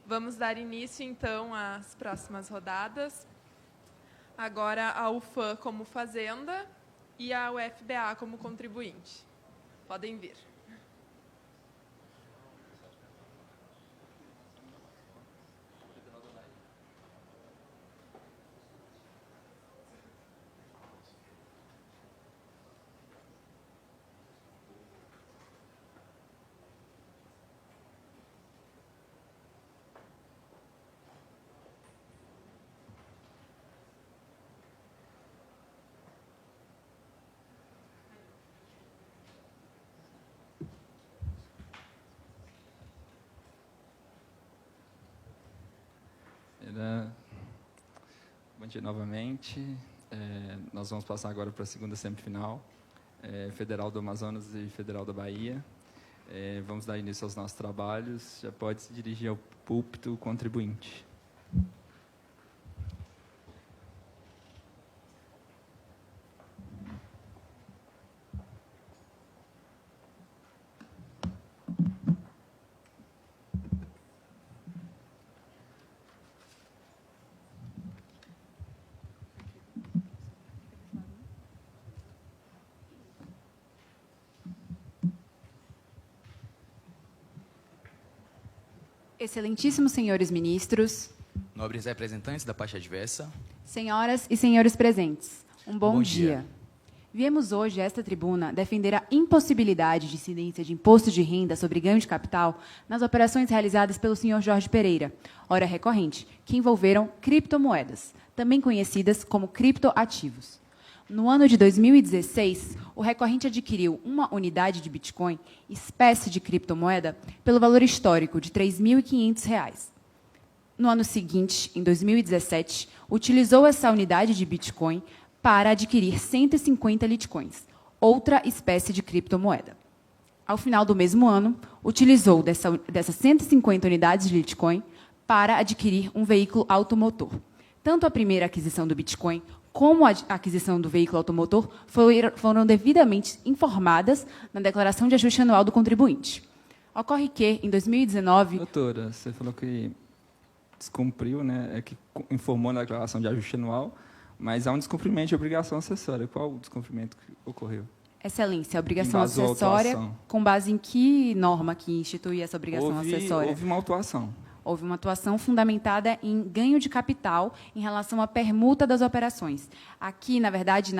Vamos dar início, então, às próximas rodadas. Agora, a UFAM como fazenda e a UFBA como contribuinte. Podem vir. Bom dia novamente. Nós vamos passar agora para a segunda semifinal, Federal do Amazonas e Federal da Bahia. Vamos dar início aos nossos trabalhos. Já pode se dirigir ao púlpito contribuinte. Excelentíssimos senhores ministros, nobres representantes da parte adversa, senhoras e senhores presentes, um bom dia. Viemos hoje a esta tribuna defender a impossibilidade de incidência de imposto de renda sobre ganho de capital nas operações realizadas pelo senhor Jorge Pereira, ora recorrente, que envolveram criptomoedas, também conhecidas como criptoativos. No ano de 2016, o recorrente adquiriu uma unidade de Bitcoin, espécie de criptomoeda, pelo valor histórico de R$ 3.500. No ano seguinte, em 2017, utilizou essa unidade de Bitcoin para adquirir 150 Litecoins, outra espécie de criptomoeda. Ao final do mesmo ano, utilizou dessas 150 unidades de Litecoin para adquirir um veículo automotor. Tanto a primeira aquisição do Bitcoin como a aquisição do veículo automotor foram devidamente informadas na declaração de ajuste anual do contribuinte. Ocorre que, em 2019... Doutora, você falou que descumpriu, né, que informou na declaração de ajuste anual, mas há um descumprimento de obrigação acessória. Qual o descumprimento que ocorreu? Excelência, a obrigação acessória, com base em que norma que institui essa obrigação acessória? Houve uma autuação. Houve uma atuação fundamentada em ganho de capital em relação à permuta das operações. Aqui, na verdade,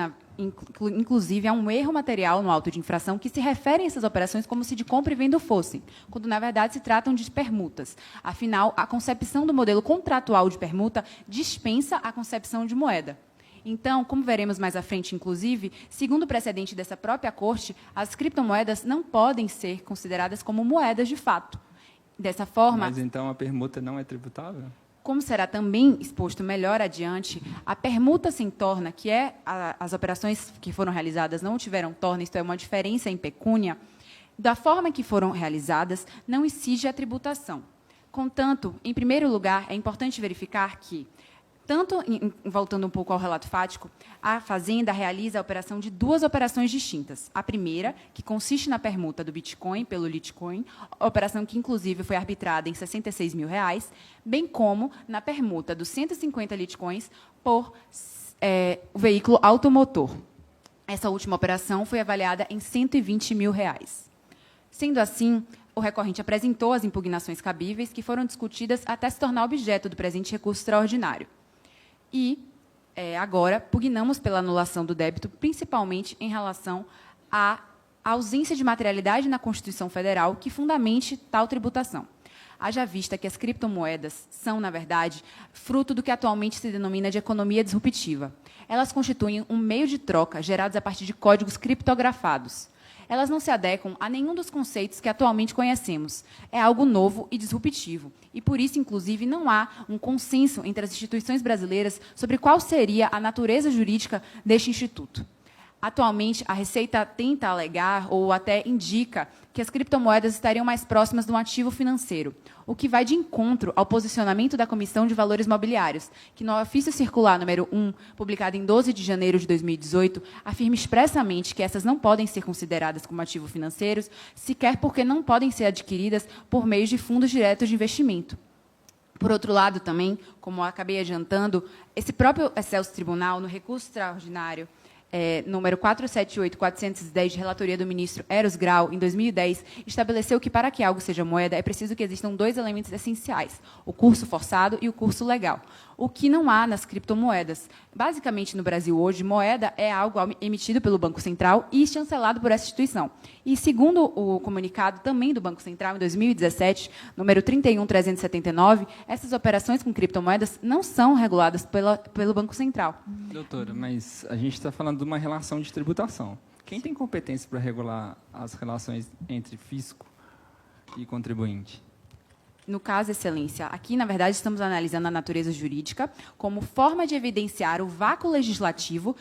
inclusive, há um erro material no auto de infração que se refere a essas operações como se de compra e venda fossem, quando, na verdade, se tratam de permutas. Afinal, a concepção do modelo contratual de permuta dispensa a concepção de moeda. Então, como veremos mais à frente, inclusive, segundo o precedente dessa própria Corte, as criptomoedas não podem ser consideradas como moedas de fato. Dessa forma... Mas, então, a permuta não é tributável? Como será também exposto melhor adiante, a permuta sem torna, que as operações que foram realizadas não tiveram torna, isto é, uma diferença em pecúnia, da forma que foram realizadas, não exige a tributação. Contanto, em primeiro lugar, é importante verificar que, voltando um pouco ao relato fático, a Fazenda realiza a operação de duas operações distintas. A primeira, que consiste na permuta do Bitcoin pelo Litecoin, operação que, inclusive, foi arbitrada em R$ 66 mil, bem como na permuta dos 150 Litecoins por o veículo automotor. Essa última operação foi avaliada em R$ 120 mil. Sendo assim, o recorrente apresentou as impugnações cabíveis, que foram discutidas até se tornar objeto do presente recurso extraordinário. E, agora, pugnamos pela anulação do débito, principalmente em relação à ausência de materialidade na Constituição Federal que fundamente tal tributação. Haja vista que as criptomoedas são, na verdade, fruto do que atualmente se denomina de economia disruptiva. Elas constituem um meio de troca gerados a partir de códigos criptografados. Elas não se adequam a nenhum dos conceitos que atualmente conhecemos. É algo novo e disruptivo. E, por isso, inclusive, não há um consenso entre as instituições brasileiras sobre qual seria a natureza jurídica deste instituto. Atualmente, a Receita tenta alegar ou até indica que as criptomoedas estariam mais próximas de um ativo financeiro, o que vai de encontro ao posicionamento da Comissão de Valores Mobiliários, que no ofício circular número 1, publicado em 12 de janeiro de 2018, afirma expressamente que essas não podem ser consideradas como ativos financeiros, sequer porque não podem ser adquiridas por meio de fundos diretos de investimento. Por outro lado, também, como eu acabei adiantando, esse próprio excelso tribunal, no recurso extraordinário número 478.410, de relatoria do ministro Eros Grau, em 2010, estabeleceu que, para que algo seja moeda, é preciso que existam 2 elementos essenciais, o curso forçado e o curso legal, o que não há nas criptomoedas. Basicamente, no Brasil hoje, moeda é algo emitido pelo Banco Central e chancelado por essa instituição. E, segundo o comunicado também do Banco Central, em 2017, número 31.379, essas operações com criptomoedas não são reguladas pelo Banco Central. Doutora, mas a gente está falando de uma relação de tributação. Quem tem competência para regular as relações entre fisco e contribuinte? No caso, Excelência, aqui, na verdade, estamos analisando a natureza jurídica como forma de evidenciar o vácuo legislativo.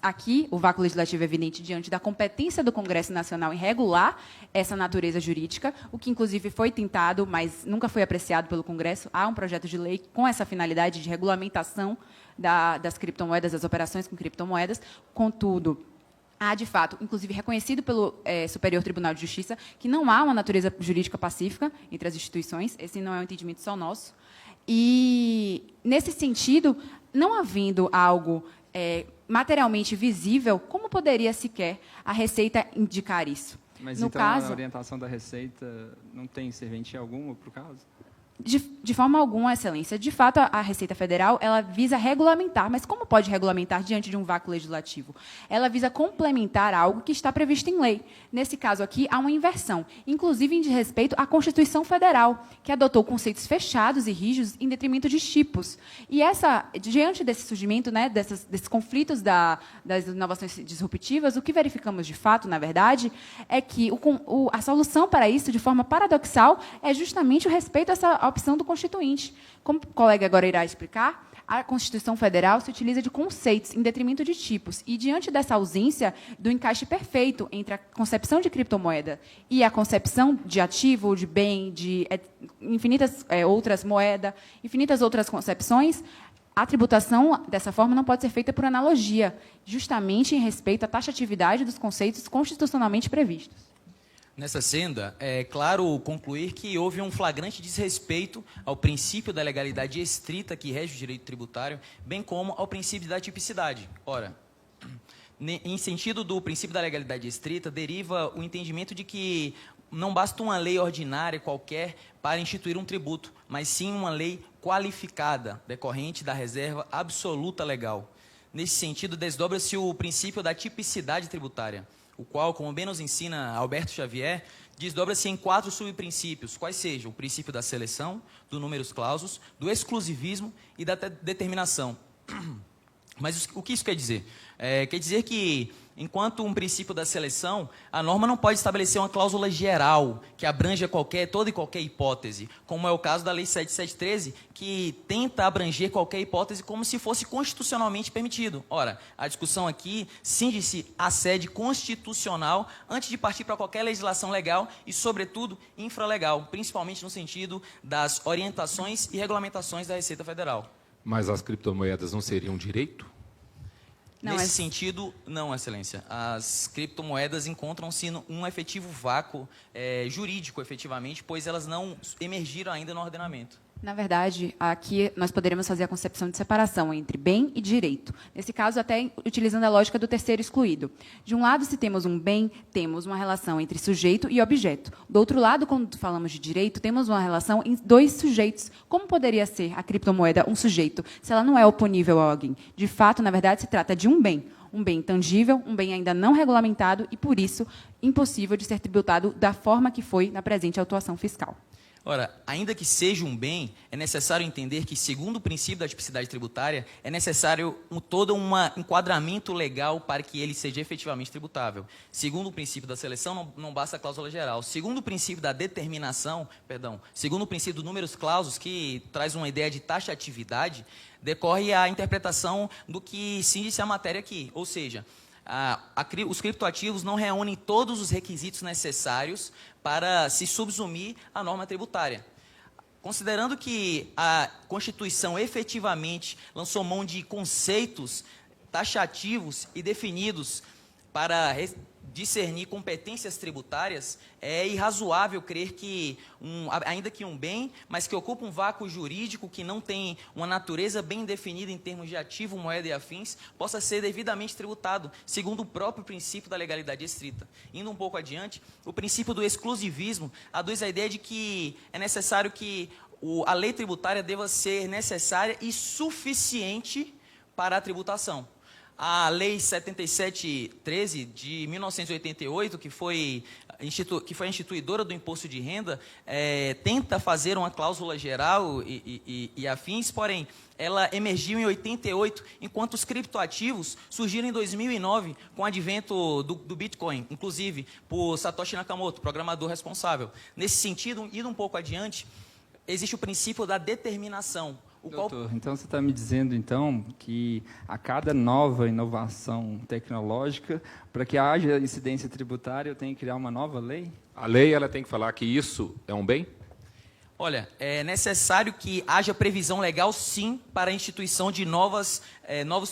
Aqui, o vácuo legislativo é evidente diante da competência do Congresso Nacional em regular essa natureza jurídica, o que, inclusive, foi tentado, mas nunca foi apreciado pelo Congresso. Há um projeto de lei com essa finalidade de regulamentação das criptomoedas, das operações com criptomoedas. Contudo, há, de fato, inclusive reconhecido pelo Superior Tribunal de Justiça, que não há uma natureza jurídica pacífica entre as instituições, esse não é um entendimento só nosso. E, nesse sentido, não havendo algo materialmente visível, como poderia sequer a Receita indicar isso? Mas, no então, caso, a orientação da Receita não tem serventia alguma, por caso? De forma alguma, Excelência. De fato, a Receita Federal ela visa regulamentar, mas como pode regulamentar diante de um vácuo legislativo? Ela visa complementar algo que está previsto em lei. Nesse caso aqui, há uma inversão, inclusive em desrespeito à Constituição Federal, que adotou conceitos fechados e rígidos em detrimento de tipos. E diante desse surgimento, né, desses conflitos das inovações disruptivas, o que verificamos de fato, na verdade, é que a solução para isso, de forma paradoxal, é justamente o respeito a essa opção do Constituinte. Como o colega agora irá explicar, a Constituição Federal se utiliza de conceitos em detrimento de tipos. E, diante dessa ausência do encaixe perfeito entre a concepção de criptomoeda e a concepção de ativo, de bem, de infinitas outras moedas, infinitas outras concepções, a tributação, dessa forma, não pode ser feita por analogia, justamente em respeito à taxatividade dos conceitos constitucionalmente previstos. Nessa senda, é claro concluir que houve um flagrante desrespeito ao princípio da legalidade estrita que rege o direito tributário, bem como ao princípio da tipicidade. Ora, em sentido do princípio da legalidade estrita, deriva o entendimento de que não basta uma lei ordinária qualquer para instituir um tributo, mas sim uma lei qualificada, decorrente da reserva absoluta legal. Nesse sentido, desdobra-se o princípio da tipicidade tributária, o qual, como bem nos ensina Alberto Xavier, desdobra-se em 4 subprincípios, quais sejam o princípio da seleção, do numerus clausus, do exclusivismo e da determinação. Mas o que isso quer dizer? Quer dizer que, enquanto um princípio da seleção, a norma não pode estabelecer uma cláusula geral que abranja toda e qualquer hipótese, como é o caso da Lei 7713, que tenta abranger qualquer hipótese como se fosse constitucionalmente permitido. Ora, a discussão aqui cinge-se à sede constitucional antes de partir para qualquer legislação legal e, sobretudo, infralegal, principalmente no sentido das orientações e regulamentações da Receita Federal. Mas as criptomoedas não seriam direito? Nesse sentido, não, Excelência. As criptomoedas encontram-se num efetivo vácuo jurídico, efetivamente, pois elas não emergiram ainda no ordenamento. Na verdade, aqui nós poderíamos fazer a concepção de separação entre bem e direito. Nesse caso, até utilizando a lógica do terceiro excluído. De um lado, se temos um bem, temos uma relação entre sujeito e objeto. Do outro lado, quando falamos de direito, temos uma relação em 2 sujeitos. Como poderia ser a criptomoeda um sujeito, se ela não é oponível a alguém? De fato, na verdade, se trata de um bem intangível, um bem ainda não regulamentado e, por isso, impossível de ser tributado da forma que foi na presente autuação fiscal. Ora, ainda que seja um bem, é necessário entender que, segundo o princípio da tipicidade tributária, é necessário todo um enquadramento legal para que ele seja efetivamente tributável. Segundo o princípio da seleção, não basta a cláusula geral. Segundo o princípio da determinação, segundo o princípio do numerus clausus, que traz uma ideia de taxatividade, decorre a interpretação do que cinge-se a matéria aqui, ou seja, os criptoativos não reúnem todos os requisitos necessários para se subsumir à norma tributária. Considerando que a Constituição efetivamente lançou mão de conceitos taxativos e definidos para discernir competências tributárias, é irrazoável crer que, ainda que um bem, mas que ocupa um vácuo jurídico, que não tem uma natureza bem definida em termos de ativo, moeda e afins, possa ser devidamente tributado, segundo o próprio princípio da legalidade estrita. Indo um pouco adiante, o princípio do exclusivismo aduz a ideia de que é necessário que a lei tributária deva ser necessária e suficiente para a tributação. A Lei 7713 de 1988, que foi a instituidora do imposto de renda, tenta fazer uma cláusula geral e afins, porém, ela emergiu em 88, enquanto os criptoativos surgiram em 2009, com o advento do Bitcoin, inclusive por Satoshi Nakamoto, programador responsável. Nesse sentido, indo um pouco adiante, existe o princípio da determinação. Doutor, então você está me dizendo então que a cada nova inovação tecnológica, para que haja incidência tributária, eu tenho que criar uma nova lei? A lei ela tem que falar que isso é um bem? Olha, é necessário que haja previsão legal, sim, para a instituição de novos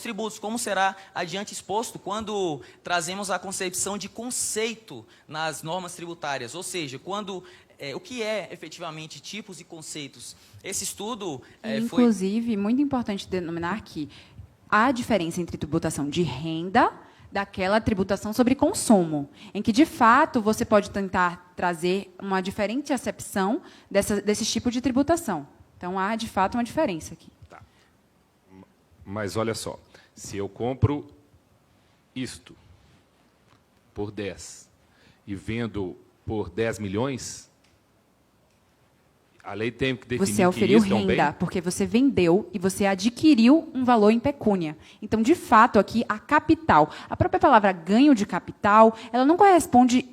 tributos, como será adiante exposto quando trazemos a concepção de conceito nas normas tributárias, ou seja, quando o que é efetivamente tipos e conceitos. Esse estudo inclusive, muito importante denominar que há diferença entre tributação de renda daquela tributação sobre consumo, em que, de fato, você pode tentar trazer uma diferente acepção desse tipo de tributação. Então, há, de fato, uma diferença aqui. Tá. Mas, olha só, se eu compro isto por 10 e vendo por 10 milhões... A lei tem que definir você auferiu que isso renda, é um bem? porque você vendeu e você adquiriu um valor em pecúnia. Então, de fato, aqui, a capital. A própria palavra ganho de capital, ela não corresponde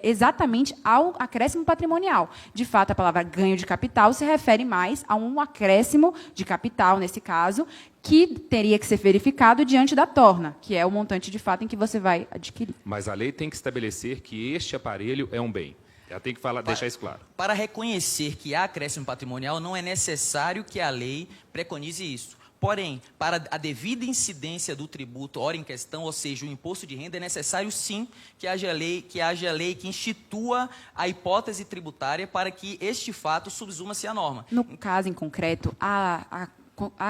exatamente ao acréscimo patrimonial. De fato, a palavra ganho de capital se refere mais a um acréscimo de capital, nesse caso, que teria que ser verificado diante da torna, que é o montante, de fato, em que você vai adquirir. Mas a lei tem que estabelecer que este aparelho é um bem. Ela tem que deixar isso claro. Para reconhecer que há acréscimo patrimonial, não é necessário que a lei preconize isso. Porém, para a devida incidência do tributo, ora em questão, ou seja, o imposto de renda, é necessário, sim, que haja lei que institua a hipótese tributária para que este fato subsuma-se à norma. No caso em concreto, a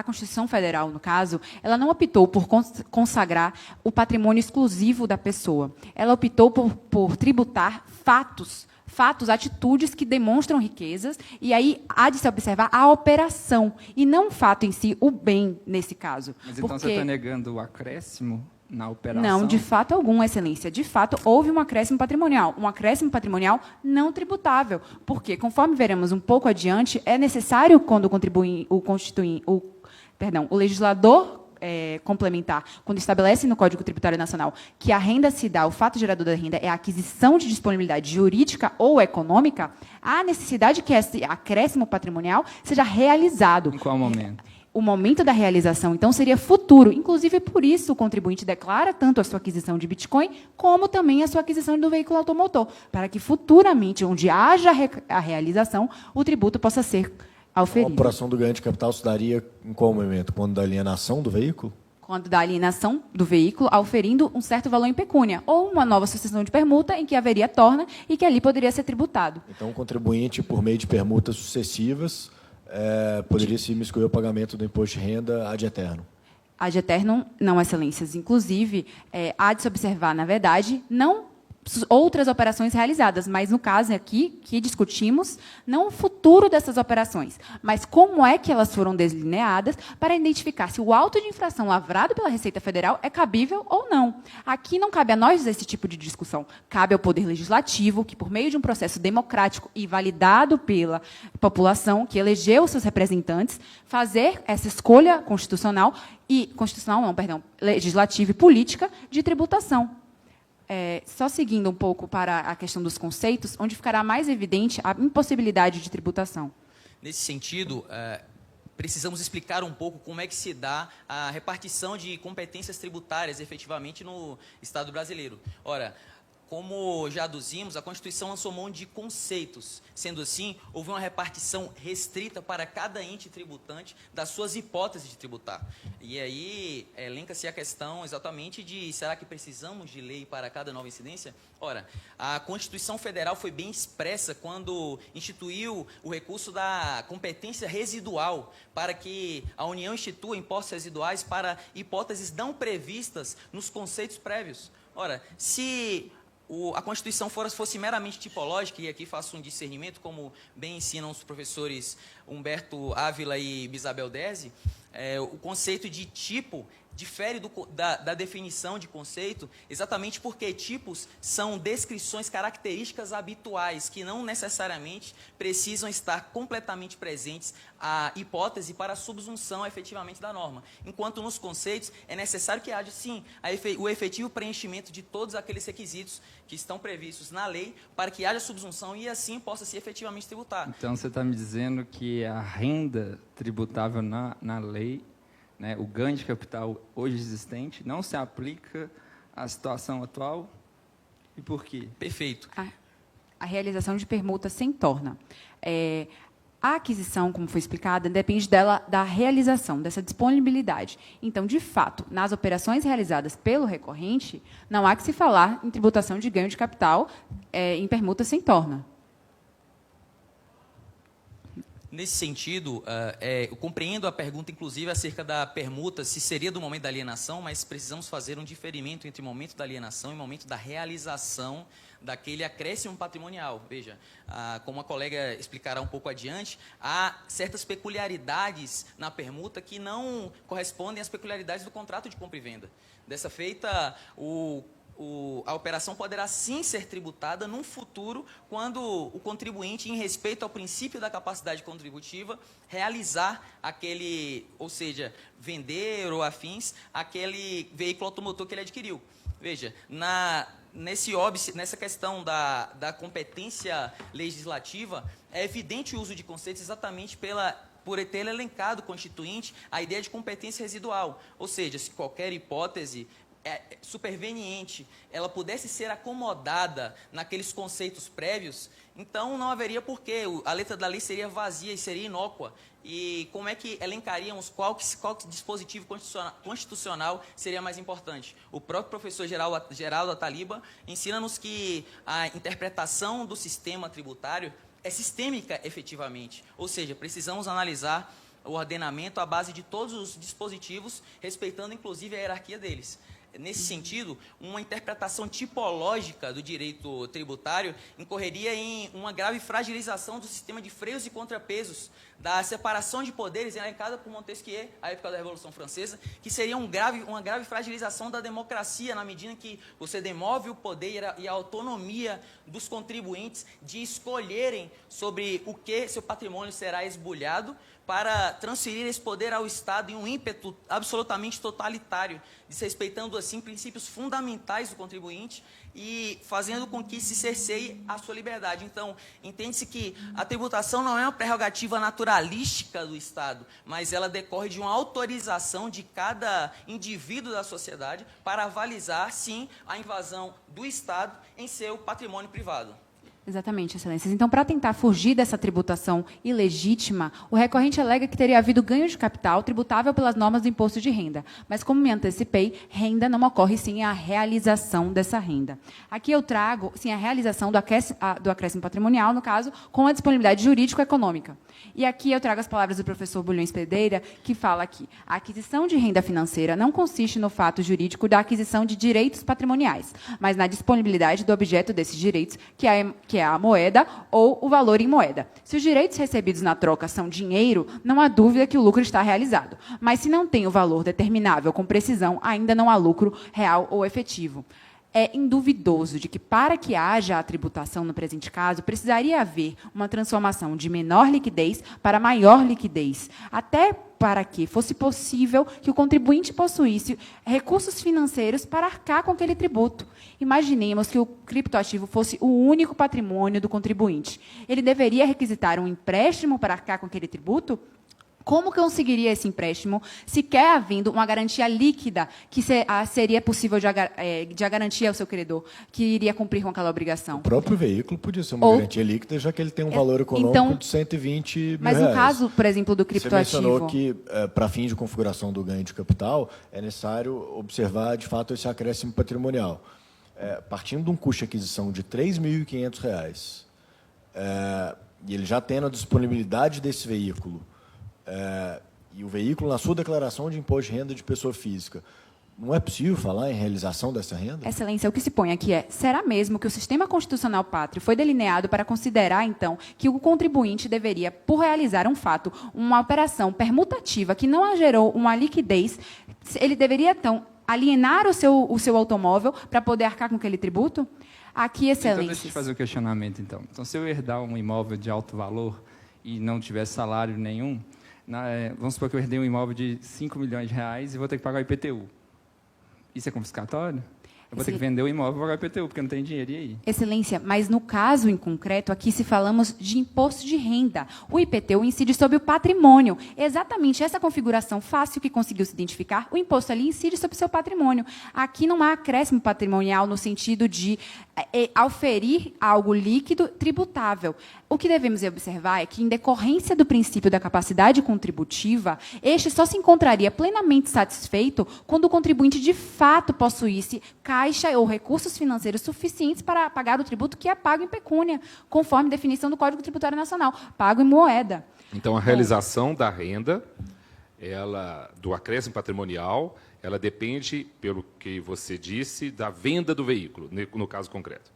Constituição Federal, no caso, ela não optou por consagrar o patrimônio exclusivo da pessoa. Ela optou por tributar fatos, atitudes que demonstram riquezas, e aí há de se observar a operação, e não o fato em si, o bem, nesse caso. Mas então você está negando o acréscimo na operação? Não, de fato algum, Excelência. De fato, houve um acréscimo patrimonial não tributável, porque, conforme veremos um pouco adiante, é necessário, quando o legislador complementar, quando estabelece no Código Tributário Nacional que a renda se dá, o fato gerador da renda é a aquisição de disponibilidade jurídica ou econômica, há necessidade que esse acréscimo patrimonial seja realizado. Em qual momento? O momento da realização, então, seria futuro. Inclusive, por isso, o contribuinte declara tanto a sua aquisição de Bitcoin, como também a sua aquisição do veículo automotor, para que futuramente, onde haja a realização, o tributo possa ser auferido. A operação do ganho de capital se daria em qual momento? Quando da alienação do veículo? Quando da alienação do veículo, auferindo um certo valor em pecúnia, ou uma nova sucessão de permuta, em que haveria torna e que ali poderia ser tributado. Então, o contribuinte, por meio de permutas sucessivas, poderia se imiscuir o pagamento do imposto de renda ad eternum. Ad eternum, não, Excelências. Inclusive, há de se observar, na verdade, não outras operações realizadas, mas no caso aqui que discutimos, não o futuro dessas operações, mas como é que elas foram delineadas para identificar se o auto de infração lavrado pela Receita Federal é cabível ou não. Aqui não cabe a nós esse tipo de discussão, cabe ao Poder Legislativo, que por meio de um processo democrático e validado pela população, que elegeu seus representantes, fazer essa escolha legislativa e política de tributação. Só seguindo um pouco para a questão dos conceitos, onde ficará mais evidente a impossibilidade de tributação. Nesse sentido, precisamos explicar um pouco como é que se dá a repartição de competências tributárias, efetivamente, no Estado brasileiro. Ora, como já aduzimos, a Constituição lançou mão de conceitos. Sendo assim, houve uma repartição restrita para cada ente tributante das suas hipóteses de tributar. E aí elenca-se a questão exatamente de, será que precisamos de lei para cada nova incidência? Ora, a Constituição Federal foi bem expressa quando instituiu o recurso da competência residual para que a União institua impostos residuais para hipóteses não previstas nos conceitos prévios. Ora, se a Constituição fosse meramente tipológica, e aqui faço um discernimento, como bem ensinam os professores Humberto Ávila e Bisabel Dese, o conceito de tipo difere da definição de conceito, exatamente porque tipos são descrições características habituais, que não necessariamente precisam estar completamente presentes a hipótese para a subsunção efetivamente da norma. Enquanto nos conceitos é necessário que haja, sim, o efetivo preenchimento de todos aqueles requisitos que estão previstos na lei para que haja subsunção e assim possa se efetivamente tributar. Então, você está me dizendo que a renda tributável na lei, né, o ganho de capital hoje existente, não se aplica à situação atual? E por quê? Perfeito. A realização de permuta sem torna. A aquisição, como foi explicada, depende da realização, dessa disponibilidade. Então, de fato, nas operações realizadas pelo recorrente, não há que se falar em tributação de ganho de capital em permuta sem torna. Nesse sentido, eu compreendo a pergunta, inclusive, acerca da permuta, se seria do momento da alienação, mas precisamos fazer um diferimento entre o momento da alienação e o momento da realização daquele acréscimo patrimonial. Veja, como a colega explicará um pouco adiante, há certas peculiaridades na permuta que não correspondem às peculiaridades do contrato de compra e venda. Dessa feita, a operação poderá sim ser tributada num futuro quando o contribuinte, em respeito ao princípio da capacidade contributiva, realizar aquele, ou seja, vender ou afins, aquele veículo automotor que ele adquiriu. Veja, nessa questão da competência legislativa, é evidente o uso de conceitos exatamente por ter elencado constituinte a ideia de competência residual, ou seja, se qualquer hipótese superveniente, ela pudesse ser acomodada naqueles conceitos prévios, então não haveria porquê, a letra da lei seria vazia e seria inócua. E como é que elencaríamos qual dispositivo constitucional seria mais importante? O próprio professor Geraldo Ataliba ensina-nos que a interpretação do sistema tributário é sistêmica efetivamente, ou seja, precisamos analisar o ordenamento à base de todos os dispositivos, respeitando inclusive a hierarquia deles. Nesse sentido, uma interpretação tipológica do direito tributário incorreria em uma grave fragilização do sistema de freios e contrapesos, da separação de poderes elencada por Montesquieu, à época da Revolução Francesa, que seria uma grave fragilização da democracia, na medida em que você demove o poder e a autonomia dos contribuintes de escolherem sobre o que seu patrimônio será esbulhado, para transferir esse poder ao Estado em um ímpeto absolutamente totalitário, desrespeitando, assim, princípios fundamentais do contribuinte e fazendo com que se cerceie a sua liberdade. Então, entende-se que a tributação não é uma prerrogativa naturalística do Estado, mas ela decorre de uma autorização de cada indivíduo da sociedade para avalizar, sim, a invasão do Estado em seu patrimônio privado. Exatamente, excelências. Então, para tentar fugir dessa tributação ilegítima, o recorrente alega que teria havido ganho de capital tributável pelas normas do imposto de renda. Mas, como me antecipei, renda não ocorre sem a realização dessa renda. Aqui eu trago, sim, a realização do acréscimo patrimonial, no caso, com a disponibilidade jurídico-econômica. E aqui eu trago as palavras do professor Bulhões Pereira, que fala que a aquisição de renda financeira não consiste no fato jurídico da aquisição de direitos patrimoniais, mas na disponibilidade do objeto desses direitos, que é a moeda ou o valor em moeda. Se os direitos recebidos na troca são dinheiro, não há dúvida que o lucro está realizado. Mas se não tem o valor determinável com precisão, ainda não há lucro real ou efetivo. É induvidoso de que, para que haja a tributação no presente caso, precisaria haver uma transformação de menor liquidez para maior liquidez, até para que fosse possível que o contribuinte possuísse recursos financeiros para arcar com aquele tributo. Imaginemos que o criptoativo fosse o único patrimônio do contribuinte. Ele deveria requisitar um empréstimo para arcar com aquele tributo? Como conseguiria esse empréstimo, sequer havendo uma garantia líquida que seria possível de garantir ao seu credor, que iria cumprir com aquela obrigação? O próprio veículo podia ser uma garantia líquida, já que ele tem um valor econômico então, de 120 mil mas reais. no caso, por exemplo, do criptoativo... Você mencionou que, para fins de configuração do ganho de capital, é necessário observar, de fato, esse acréscimo patrimonial. Partindo de um custo de aquisição de R$ 3.500, e ele já tendo a disponibilidade desse veículo, e o veículo na sua declaração de imposto de renda de pessoa física, não é possível falar em realização dessa renda? Excelência, o que se põe aqui será mesmo que o sistema constitucional pátrio foi delineado para considerar, então, que o contribuinte deveria, por realizar um fato, uma operação permutativa que não gerou uma liquidez, ele deveria, então, alienar o seu automóvel para poder arcar com aquele tributo? Aqui, excelência. Então, deixa eu fazer o questionamento, então. Então, se eu herdar um imóvel de alto valor e não tiver salário nenhum, vamos supor que eu herdei um imóvel de 5 milhões de reais e vou ter que pagar o IPTU. Isso é confiscatório? Eu vou ter que vender o imóvel e pagar o IPTU, porque não tem dinheiro, e aí? Excelência, mas no caso em concreto, aqui se falamos de imposto de renda. O IPTU incide sobre o patrimônio. Exatamente essa configuração fácil que conseguiu se identificar, o imposto ali incide sobre o seu patrimônio. Aqui não há acréscimo patrimonial no sentido de auferir algo líquido tributável. O que devemos observar é que, em decorrência do princípio da capacidade contributiva, este só se encontraria plenamente satisfeito quando o contribuinte, de fato, possuísse caixa ou recursos financeiros suficientes para pagar o tributo que é pago em pecúnia, conforme definição do Código Tributário Nacional, pago em moeda. Então, a realização da renda, do acréscimo patrimonial, ela depende, pelo que você disse, da venda do veículo, no caso concreto.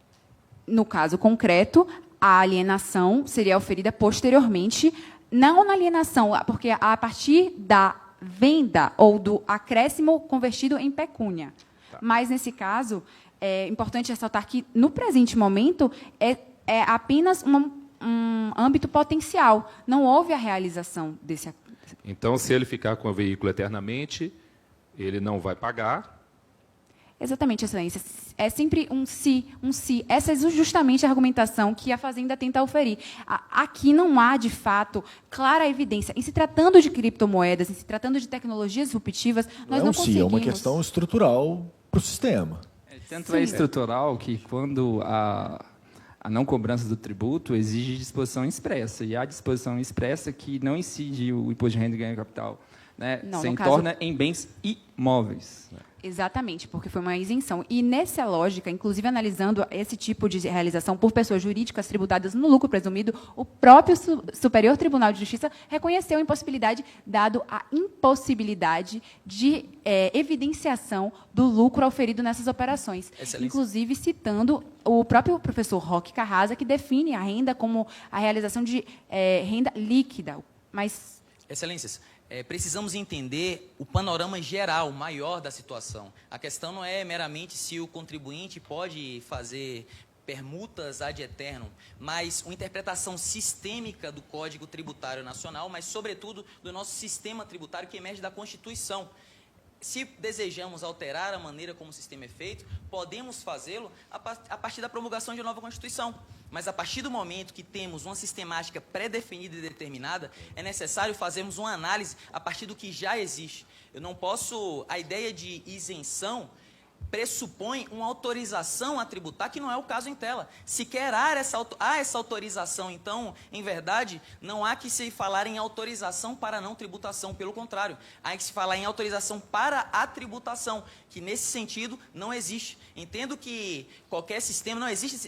No caso concreto, a alienação seria oferida posteriormente, não na alienação, porque a partir da venda ou do acréscimo convertido em pecúnia. Tá. Mas, nesse caso, é importante ressaltar que, no presente momento, é apenas um âmbito potencial. Não houve a realização desse... Então, se ele ficar com o veículo eternamente, ele não vai pagar. Exatamente, excelência. É sempre um se, um se. Essa é justamente a argumentação que a Fazenda tenta oferir. Aqui não há, de fato, clara evidência. Em se tratando de criptomoedas, em se tratando de tecnologias disruptivas, nós não conseguimos... É uma questão estrutural para o sistema. Tanto é estrutural que, quando a não cobrança do tributo exige disposição expressa, e há disposição expressa que não incide o imposto de renda e ganho de capital, né? Se torna em bens imóveis. Exatamente, porque foi uma isenção. E, nessa lógica, inclusive analisando esse tipo de realização por pessoas jurídicas tributadas no lucro presumido, o próprio Superior Tribunal de Justiça reconheceu a impossibilidade, dado a impossibilidade de evidenciação do lucro auferido nessas operações. Excelência. Inclusive citando o próprio professor Roque Carrasa, que define a renda como a realização de renda líquida. Mas... Excelências, precisamos entender o panorama geral, maior da situação. A questão não é meramente se o contribuinte pode fazer permutas ad eternum, mas uma interpretação sistêmica do Código Tributário Nacional, mas, sobretudo, do nosso sistema tributário que emerge da Constituição. Se desejamos alterar a maneira como o sistema é feito, podemos fazê-lo a partir da promulgação de uma nova Constituição. Mas, a partir do momento que temos uma sistemática pré-definida e determinada, é necessário fazermos uma análise a partir do que já existe. Eu não posso... A ideia de isenção pressupõe uma autorização a tributar, que não é o caso em tela. Sequer há essa autorização, então, em verdade, não há que se falar em autorização para não tributação, pelo contrário, há que se falar em autorização para a tributação, que nesse sentido não existe. Entendo que qualquer sistema,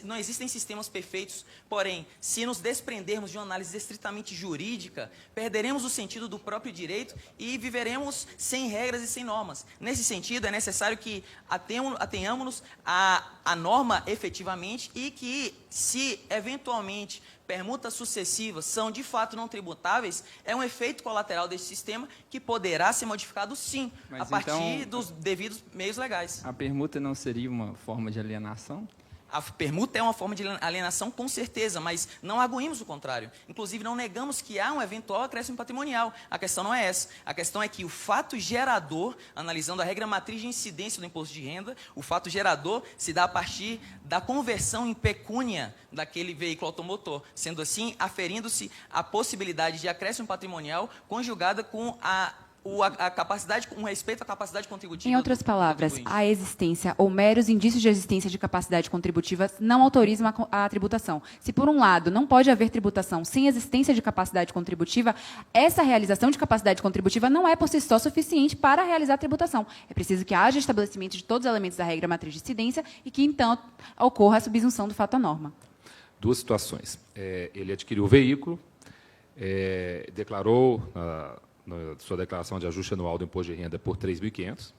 não existem sistemas perfeitos, porém, se nos desprendermos de uma análise estritamente jurídica, perderemos o sentido do próprio direito e viveremos sem regras e sem normas. Nesse sentido, é necessário que atenhamos-nos à norma efetivamente e que, se eventualmente permutas sucessivas são de fato não tributáveis, é um efeito colateral desse sistema que poderá ser modificado, sim, a partir dos devidos meios legais. A permuta não seria uma forma de alienação? A permuta é uma forma de alienação, com certeza, mas não arguímos o contrário. Inclusive, não negamos que há um eventual acréscimo patrimonial. A questão não é essa. A questão é que o fato gerador, analisando a regra matriz de incidência do imposto de renda, o fato gerador se dá a partir da conversão em pecúnia daquele veículo automotor. Sendo assim, aferindo-se a possibilidade de acréscimo patrimonial conjugada com a capacidade, com respeito à capacidade contributiva. Em outras palavras, a existência ou meros indícios de existência de capacidade contributiva não autorizam a tributação. Se, por um lado, não pode haver tributação sem existência de capacidade contributiva, essa realização de capacidade contributiva não é, por si só, suficiente para realizar a tributação. É preciso que haja estabelecimento de todos os elementos da regra matriz de incidência e que, então, ocorra a subsunção do fato à norma. Duas situações. Ele adquiriu o veículo, declarou na sua declaração de ajuste anual do imposto de renda por 3.500,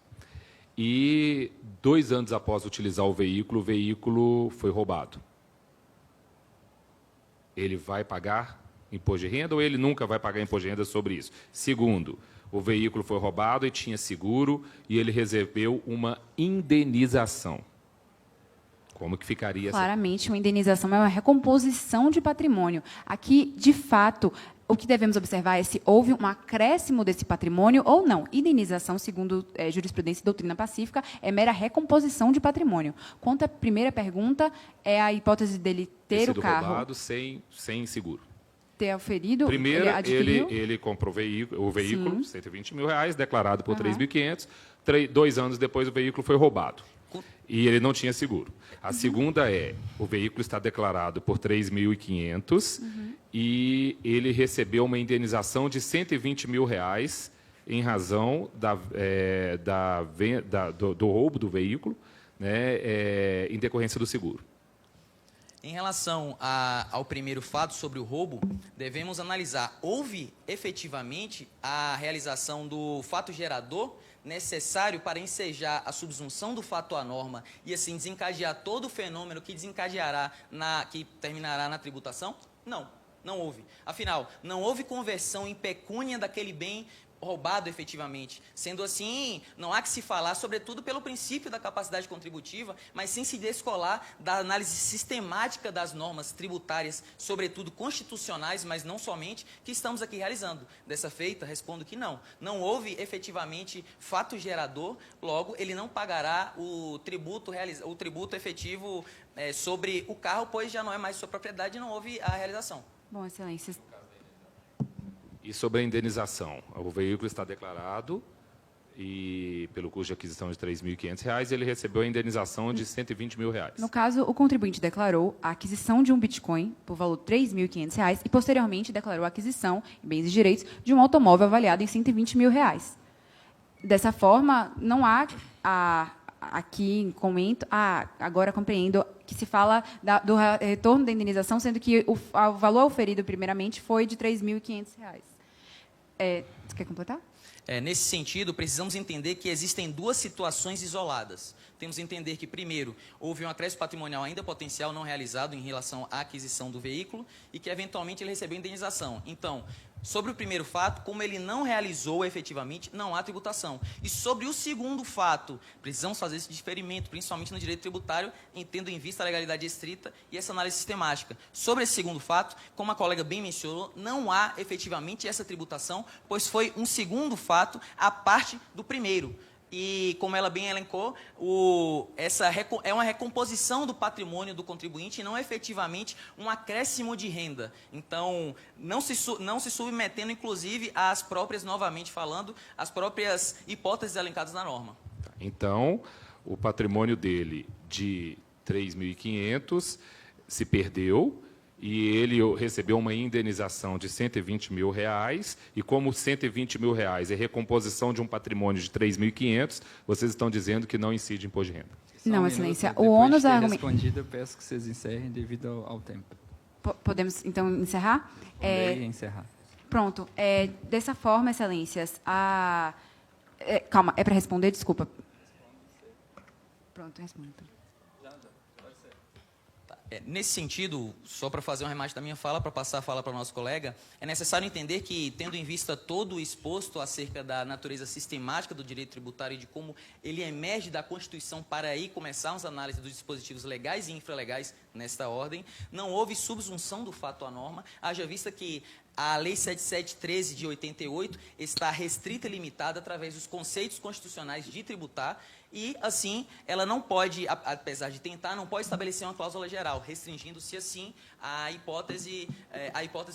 e 2 anos após utilizar o veículo foi roubado. Ele vai pagar imposto de renda ou ele nunca vai pagar imposto de renda sobre isso? Segundo, o veículo foi roubado e tinha seguro e ele recebeu uma indenização. Como que ficaria Claramente, uma indenização é uma recomposição de patrimônio. Aqui, de fato, o que devemos observar é se houve um acréscimo desse patrimônio ou não. Indenização, segundo jurisprudência e doutrina pacífica, é mera recomposição de patrimônio. Quanto à primeira pergunta, é a hipótese dele ter o carro... roubado sem seguro. Ter oferido... Primeiro, ele comprou o veículo, Sim. R$120.000, declarado por 3.500. 2 anos depois, o veículo foi roubado. E ele não tinha seguro. A segunda o veículo está declarado por 3.500 e ele recebeu uma indenização de R$120.000 em razão do roubo do veículo, né, em decorrência do seguro. Em relação ao primeiro fato sobre o roubo, devemos analisar, houve efetivamente a realização do fato gerador necessário para ensejar a subsunção do fato à norma e assim desencadear todo o fenômeno que que terminará na tributação? Não, não houve. Afinal, não houve conversão em pecúnia daquele bem roubado efetivamente. Sendo assim, não há que se falar, sobretudo pelo princípio da capacidade contributiva, mas sem se descolar da análise sistemática das normas tributárias, sobretudo constitucionais, mas não somente, que estamos aqui realizando. Dessa feita, respondo que não. Não houve efetivamente fato gerador, logo ele não pagará o tributo efetivo sobre o carro, pois já não é mais sua propriedade e não houve a realização. Bom, excelência. E sobre a indenização, o veículo está declarado e, pelo custo de aquisição de R$3.500, ele recebeu a indenização de R$120.000. No caso, o contribuinte declarou a aquisição de um Bitcoin por valor de R$3.500 e, posteriormente, declarou a aquisição, em bens e direitos, de um automóvel avaliado em R$120.000. Dessa forma, não há aqui comento, agora compreendo que se fala do retorno da indenização, sendo que o valor oferido primeiramente foi de R$3.500. Você quer completar? Nesse sentido, precisamos entender que existem duas situações isoladas. Temos que entender que, primeiro, houve um acréscimo patrimonial ainda potencial não realizado em relação à aquisição do veículo e que, eventualmente, ele recebeu indenização. Então, sobre o primeiro fato, como ele não realizou efetivamente, não há tributação. E sobre o segundo fato, precisamos fazer esse diferimento, principalmente no direito tributário, tendo em vista a legalidade estrita e essa análise sistemática. Sobre esse segundo fato, como a colega bem mencionou, não há efetivamente essa tributação, pois foi um segundo fato à parte do primeiro. E, como ela bem elencou, essa é uma recomposição do patrimônio do contribuinte e não efetivamente um acréscimo de renda. Então, não se submetendo, inclusive, às próprias, novamente falando, às próprias hipóteses elencadas na norma. Então, o patrimônio dele de 3.500 se perdeu e ele recebeu uma indenização de R$120.000 e como R$120.000 é recomposição de um patrimônio de 3.500, vocês estão dizendo que não incide imposto de renda. Não, excelência. Depois O ônus de ter argumento... respondido, eu peço que vocês encerrem devido ao tempo. Podemos, então, encerrar? Encerrar. Pronto. Dessa forma, excelências, calma, é para responder? Desculpa. Pronto, respondo. Nesse sentido, só para fazer um remate da minha fala, para passar a fala para o nosso colega, é necessário entender que, tendo em vista todo o exposto acerca da natureza sistemática do direito tributário e de como ele emerge da Constituição para aí começarmos a análise dos dispositivos legais e infralegais nesta ordem, não houve subsunção do fato à norma, haja vista que a Lei 7713 de 88 está restrita e limitada através dos conceitos constitucionais de tributar e, assim, ela não pode, apesar de tentar, não pode estabelecer uma cláusula geral, restringindo-se, assim, a hipótese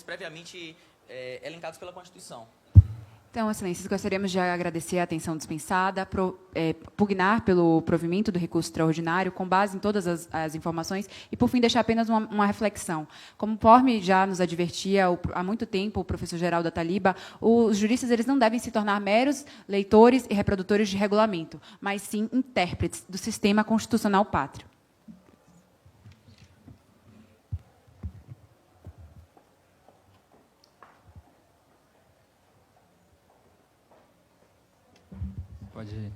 previamente elencadas pela Constituição. Então, Excelências, gostaríamos de agradecer a atenção dispensada, pugnar pelo provimento do recurso extraordinário, com base em todas as informações, e, por fim, deixar apenas uma reflexão. Conforme já nos advertia há muito tempo o professor Geraldo Ataliba, os juristas eles não devem se tornar meros leitores e reprodutores de regulamento, mas, sim, intérpretes do sistema constitucional pátrio. Pode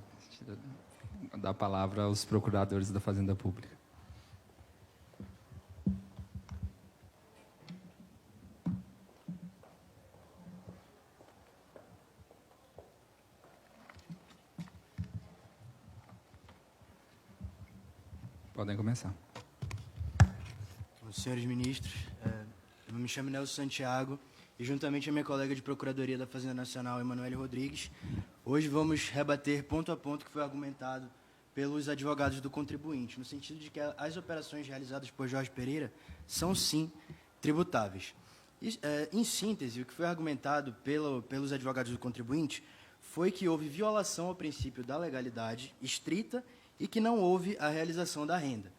dar a palavra aos procuradores da Fazenda Pública. Podem começar. Senhores ministros, eu me chamo Nelson Santiago e, juntamente a minha colega de Procuradoria da Fazenda Nacional, Emanuele Rodrigues, hoje vamos rebater ponto a ponto o que foi argumentado pelos advogados do contribuinte, no sentido de que as operações realizadas por Jorge Pereira são, sim, tributáveis. Em síntese, o que foi argumentado pelos advogados do contribuinte foi que houve violação ao princípio da legalidade estrita e que não houve a realização da renda,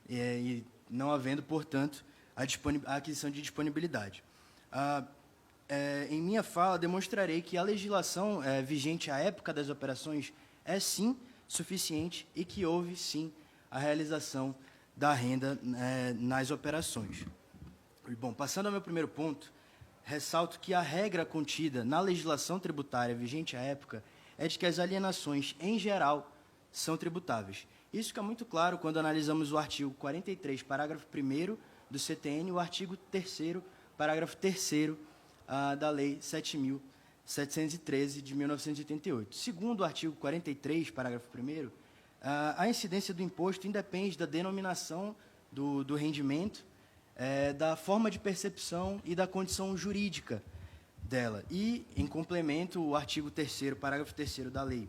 e não havendo, portanto, a aquisição de disponibilidade. Em minha fala, demonstrarei que a legislação vigente à época das operações é, sim, suficiente e que houve, sim, a realização da renda nas operações. Bom, passando ao meu primeiro ponto, ressalto que a regra contida na legislação tributária vigente à época é de que as alienações, em geral, são tributáveis. Isso fica muito claro quando analisamos o artigo 43, parágrafo 1º do CTN e o artigo 3º, parágrafo 3º da Lei 7.713, de 1988. Segundo o artigo 43, parágrafo 1º, a incidência do imposto independe da denominação do rendimento, da forma de percepção e da condição jurídica dela. E, em complemento, o artigo 3º, parágrafo 3º da Lei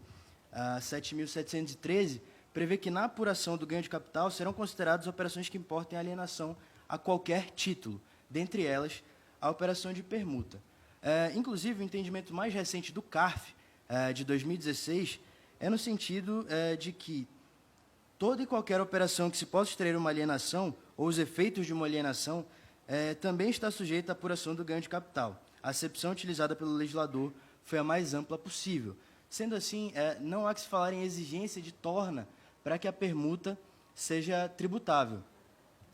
7.713, prevê que, na apuração do ganho de capital, serão consideradas operações que importem alienação a qualquer título, dentre elas, a operação de permuta. Inclusive, o entendimento mais recente do CARF, de 2016, é no sentido de que toda e qualquer operação que se possa extrair uma alienação, ou os efeitos de uma alienação, também está sujeita à apuração do ganho de capital. A acepção utilizada pelo legislador foi a mais ampla possível. Sendo assim, não há que se falar em exigência de torna para que a permuta seja tributável.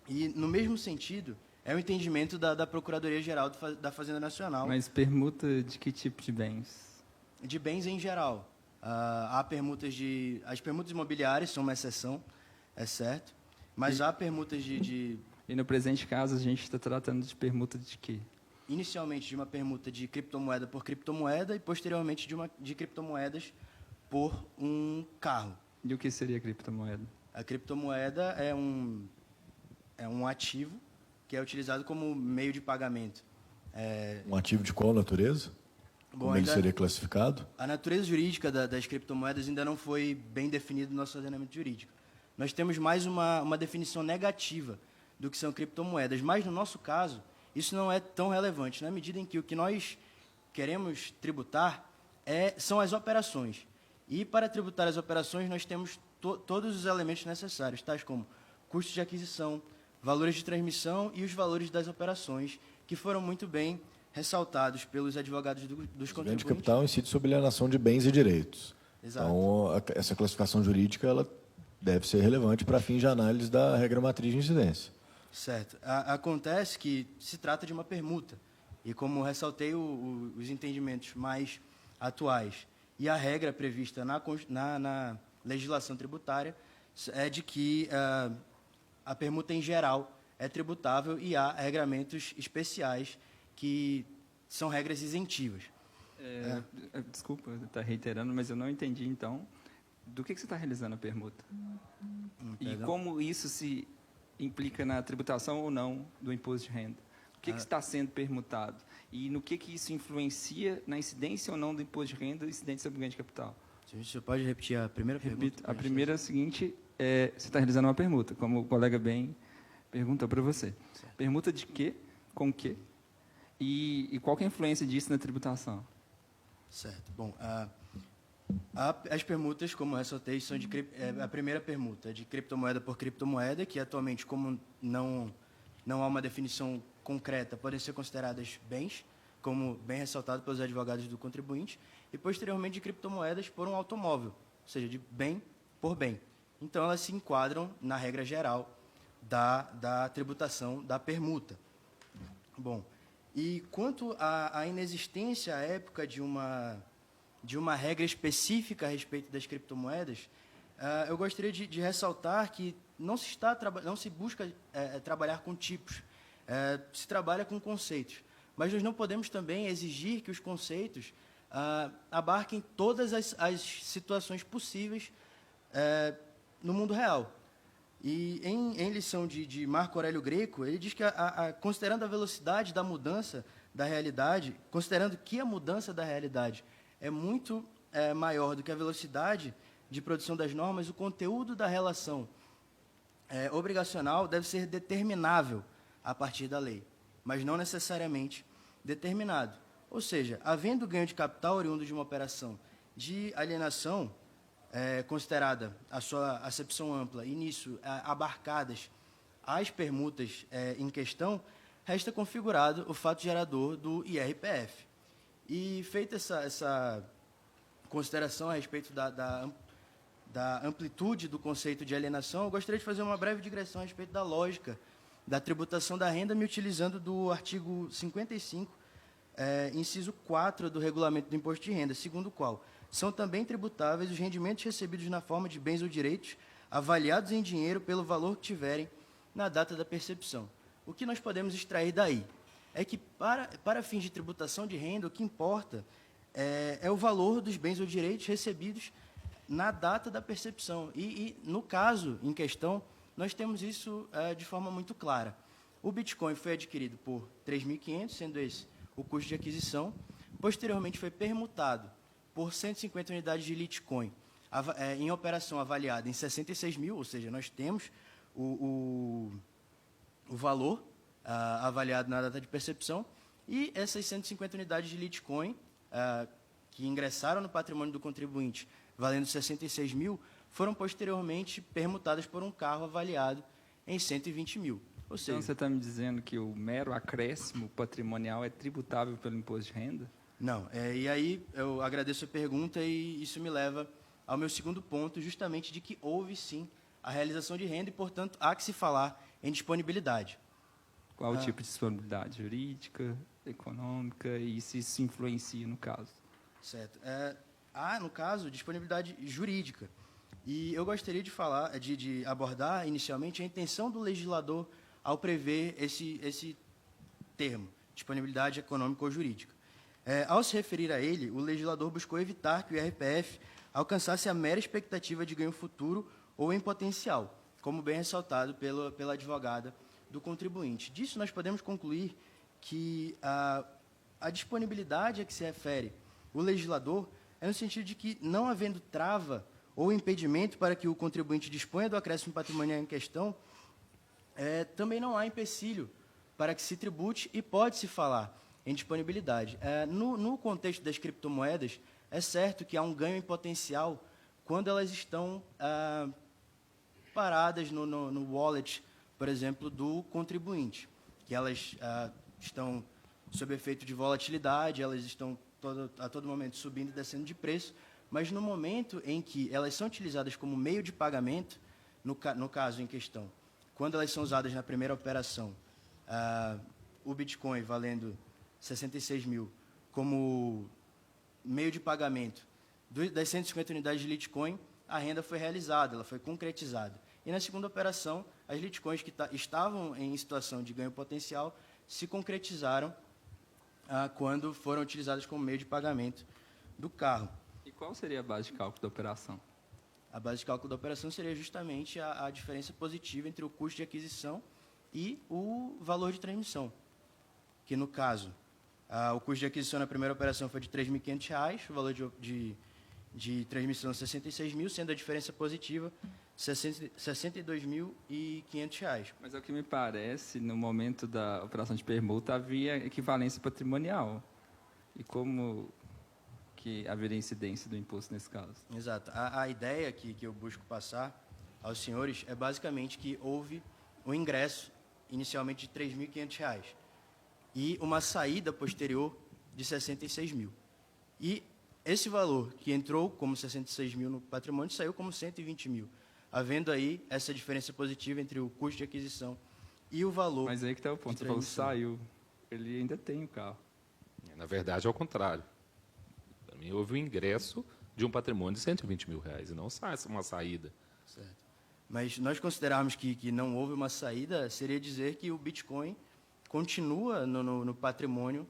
E, no mesmo sentido, é o entendimento da Procuradoria-Geral da Fazenda Nacional. Mas permuta de que tipo de bens? De bens em geral. Há permutas as permutas imobiliárias são uma exceção, é certo, mas há permutas de... E no presente caso, a gente está tratando de permuta de quê? Inicialmente de uma permuta de criptomoeda por criptomoeda e, posteriormente, de criptomoedas por um carro. E o que seria criptomoeda? A criptomoeda é um ativo que é utilizado como meio de pagamento. Um ativo de qual natureza? Bom, Como ele seria classificado? A natureza jurídica das criptomoedas ainda não foi bem definida no nosso ordenamento jurídico. Nós temos mais uma definição negativa do que são criptomoedas, mas, no nosso caso, isso não é tão relevante, na medida em que o que nós queremos tributar são as operações. E, para tributar as operações, nós temos todos os elementos necessários, tais como custos de aquisição, valores de transmissão e os valores das operações, que foram muito bem ressaltados pelos advogados dos contribuintes. O ganho de capital incide sobre a alienação de bens e direitos. Exato. Então, essa classificação jurídica ela deve ser relevante para fins de análise da regra matriz de incidência. Certo. Acontece que se trata de uma permuta. E, como ressaltei, os entendimentos mais atuais e a regra prevista na legislação tributária é de que a permuta, em geral, é tributável e há regramentos especiais que são regras isentivas. Desculpa estar reiterando, mas eu não entendi, então, do que você está realizando a permuta? E Perdão? como isso se implica na tributação ou não do imposto de renda? O que está sendo permutado? E no que isso influencia na incidência ou não do imposto de renda e incidência sobre o ganho de capital? Você pode repetir a primeira pergunta? Repito, a primeira é a seguinte, você está realizando uma permuta, como o colega bem perguntou para você. Certo. Permuta de quê, com quê, e qual que é a influência disso na tributação? Certo. Bom, as permutas, como eu ressaltei, são a primeira permuta é de criptomoeda por criptomoeda, que atualmente, como não há uma definição concreta, podem ser consideradas bens, como bem ressaltado pelos advogados do contribuinte, e posteriormente de criptomoedas por um automóvel, ou seja, de bem por bem. Então, elas se enquadram na regra geral da tributação da permuta. Bom, e quanto à inexistência à época de uma regra específica a respeito das criptomoedas, eu gostaria de ressaltar que não se busca trabalhar com tipos, se trabalha com conceitos. Mas nós não podemos também exigir que os conceitos abarquem todas as situações possíveis no mundo real. E em lição de Marco Aurélio Greco, ele diz que, considerando a velocidade da mudança da realidade, considerando que a mudança da realidade é muito maior do que a velocidade de produção das normas, o conteúdo da relação obrigacional deve ser determinável a partir da lei, mas não necessariamente determinado. Ou seja, havendo ganho de capital oriundo de uma operação de alienação, considerada a sua acepção ampla, e nisso abarcadas as permutas em questão, resta configurado o fato gerador do IRPF. E feita essa consideração a respeito da amplitude do conceito de alienação, eu gostaria de fazer uma breve digressão a respeito da lógica da tributação da renda, me utilizando do artigo 55, inciso 4 do Regulamento do Imposto de Renda, segundo o qual são também tributáveis os rendimentos recebidos na forma de bens ou direitos avaliados em dinheiro pelo valor que tiverem na data da percepção. O que nós podemos extrair daí é que, para fins de tributação de renda, o que importa é o valor dos bens ou direitos recebidos na data da percepção. E no caso em questão, nós temos isso de forma muito clara. O Bitcoin foi adquirido por 3.500, sendo esse o custo de aquisição. Posteriormente, foi permutado por 150 unidades de Litecoin, em operação avaliada em 66 mil, ou seja, nós temos o valor avaliado na data de percepção, e essas 150 unidades de Litecoin, que ingressaram no patrimônio do contribuinte, valendo 66 mil, foram posteriormente permutadas por um carro avaliado em 120 mil. Ou seja, então, você está me dizendo que o mero acréscimo patrimonial é tributável pelo imposto de renda? Não. E aí eu agradeço a pergunta e isso me leva ao meu segundo ponto, justamente de que houve, sim, a realização de renda e, portanto, há que se falar em disponibilidade. Qual o tipo de disponibilidade? Jurídica, econômica, e se isso influencia no caso? Certo. Há, no caso, disponibilidade jurídica. E eu gostaria de abordar, inicialmente, a intenção do legislador ao prever esse termo, disponibilidade econômica ou jurídica. Ao se referir a ele, o legislador buscou evitar que o IRPF alcançasse a mera expectativa de ganho futuro ou em potencial, como bem ressaltado pela advogada do contribuinte. Disso, nós podemos concluir que a disponibilidade a que se refere o legislador é no sentido de que, não havendo trava ou impedimento para que o contribuinte disponha do acréscimo patrimonial em questão, também não há empecilho para que se tribute e pode-se falar em disponibilidade. No contexto das criptomoedas, é certo que há um ganho em potencial quando elas estão paradas no wallet, por exemplo, do contribuinte, que elas estão sob efeito de volatilidade, elas estão a todo momento subindo e descendo de preço, mas no momento em que elas são utilizadas como meio de pagamento, no caso em questão, quando elas são usadas na primeira operação, o Bitcoin valendo 66 mil como meio de pagamento das 150 unidades de Litecoin, a renda foi realizada, ela foi concretizada. E na segunda operação, as Litecoins que estavam em situação de ganho potencial se concretizaram quando foram utilizadas como meio de pagamento do carro. E qual seria a base de cálculo da operação? A base de cálculo da operação seria justamente a diferença positiva entre o custo de aquisição e o valor de transmissão, que, no caso, o custo de aquisição na primeira operação foi de R$ 3.500, o valor de transmissão R$ 66.000, sendo a diferença positiva R$ 62.500. Mas, ao que me parece, no momento da operação de permuta, havia equivalência patrimonial. E como que haveria incidência do imposto nesse caso? Exato. A ideia que eu busco passar aos senhores é basicamente que houve um ingresso, inicialmente de R$ 3.500, e uma saída posterior de R$ 66.000. E esse valor que entrou como R$ 66.000 no patrimônio saiu como R$ 120.000, havendo aí essa diferença positiva entre o custo de aquisição e o valor. Mas aí que está o ponto, você falou saiu, ele ainda tem o carro. Na verdade, é o contrário. Para mim, houve o ingresso de um patrimônio de R$ 120.000, e não uma saída. Certo. Mas nós considerarmos que não houve uma saída, seria dizer que o Bitcoin continua no patrimônio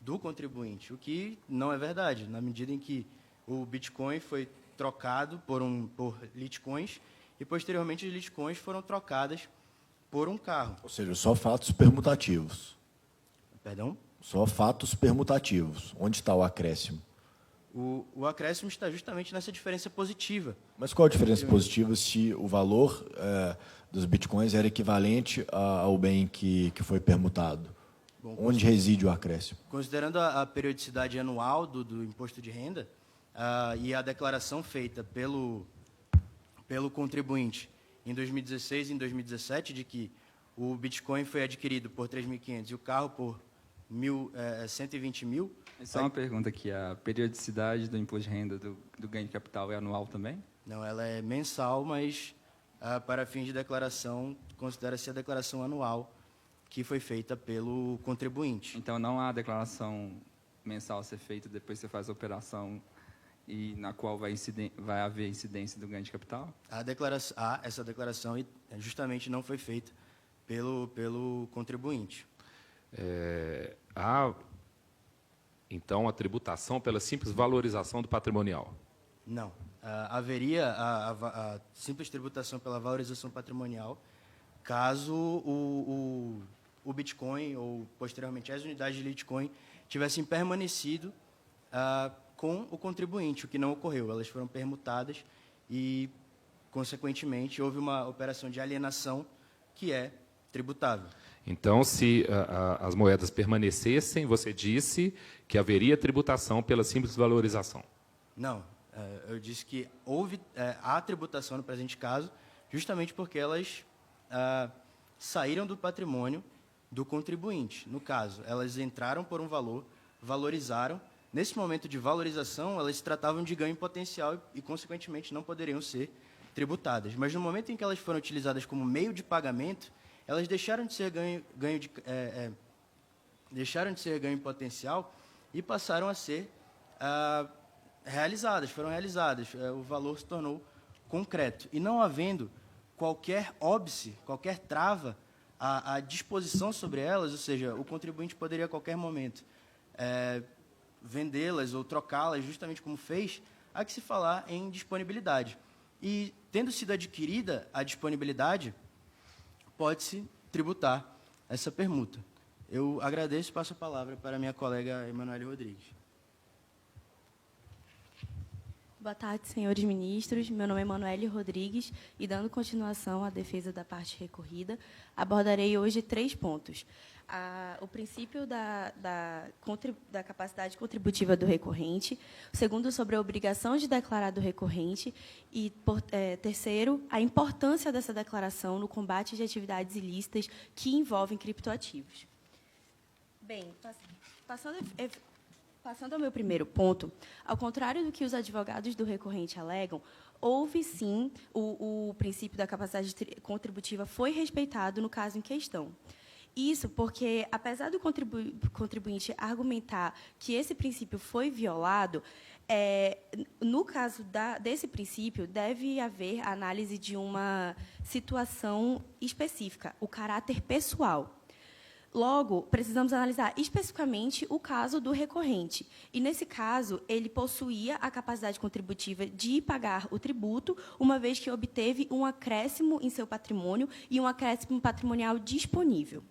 do contribuinte, o que não é verdade, na medida em que o Bitcoin foi trocado por Litecoins e, posteriormente, as Litecoins foram trocadas por um carro. Ou seja, só fatos permutativos. Perdão? Só fatos permutativos. Onde está o acréscimo? O acréscimo está justamente nessa diferença positiva. Mas qual a diferença positiva se o valor dos bitcoins era equivalente ao bem que foi permutado? Bom, onde reside o acréscimo? Considerando a periodicidade anual do imposto de renda e a declaração feita pelo contribuinte em 2016 e em 2017 de que o Bitcoin foi adquirido por 3.500 e o carro por 120.000. Só uma pergunta aqui, a periodicidade do imposto de renda do ganho de capital é anual também? Não, ela é mensal, mas para fins de declaração, considera-se a declaração anual que foi feita pelo contribuinte. Então, não há declaração mensal a ser feita depois que você faz a operação e na qual vai haver incidência do ganho de capital? Essa declaração justamente não foi feita pelo contribuinte. Há, então, a tributação pela simples valorização do patrimonial? Não. Haveria a simples tributação pela valorização patrimonial caso o Bitcoin ou, posteriormente, as unidades de Litecoin tivessem permanecido com o contribuinte, o que não ocorreu. Elas foram permutadas e, consequentemente, houve uma operação de alienação que é tributável. Então, se as moedas permanecessem, você disse que haveria tributação pela simples valorização? Não. Eu disse que há tributação no presente caso, justamente porque elas saíram do patrimônio do contribuinte. No caso, elas entraram por um valor, valorizaram. Nesse momento de valorização, elas se tratavam de ganho potencial e, consequentemente, não poderiam ser tributadas. Mas no momento em que elas foram utilizadas como meio de pagamento, elas deixaram de ser ganho potencial e passaram a ser foram realizadas. O valor se tornou concreto. E não havendo qualquer óbice, qualquer trava à disposição sobre elas, ou seja, o contribuinte poderia a qualquer momento vendê-las ou trocá-las, justamente como fez, há que se falar em disponibilidade. E, tendo sido adquirida a disponibilidade, pode-se tributar essa permuta. Eu agradeço e passo a palavra para a minha colega Emanuele Rodrigues. Boa tarde, senhores ministros. Meu nome é Emanuele Rodrigues e, dando continuação à defesa da parte recorrida, abordarei hoje 3 pontos. O princípio da capacidade contributiva do recorrente, o segundo, sobre a obrigação de declarar do recorrente e, terceiro, a importância dessa declaração no combate de atividades ilícitas que envolvem criptoativos. Bem, passando ao meu primeiro ponto, ao contrário do que os advogados do recorrente alegam, houve, sim, o princípio da capacidade contributiva foi respeitado no caso em questão. Isso porque, apesar do contribuinte argumentar que esse princípio foi violado, no caso desse princípio, deve haver análise de uma situação específica, o caráter pessoal. Logo, precisamos analisar especificamente o caso do recorrente. E, nesse caso, ele possuía a capacidade contributiva de pagar o tributo, uma vez que obteve um acréscimo em seu patrimônio e um acréscimo patrimonial disponível.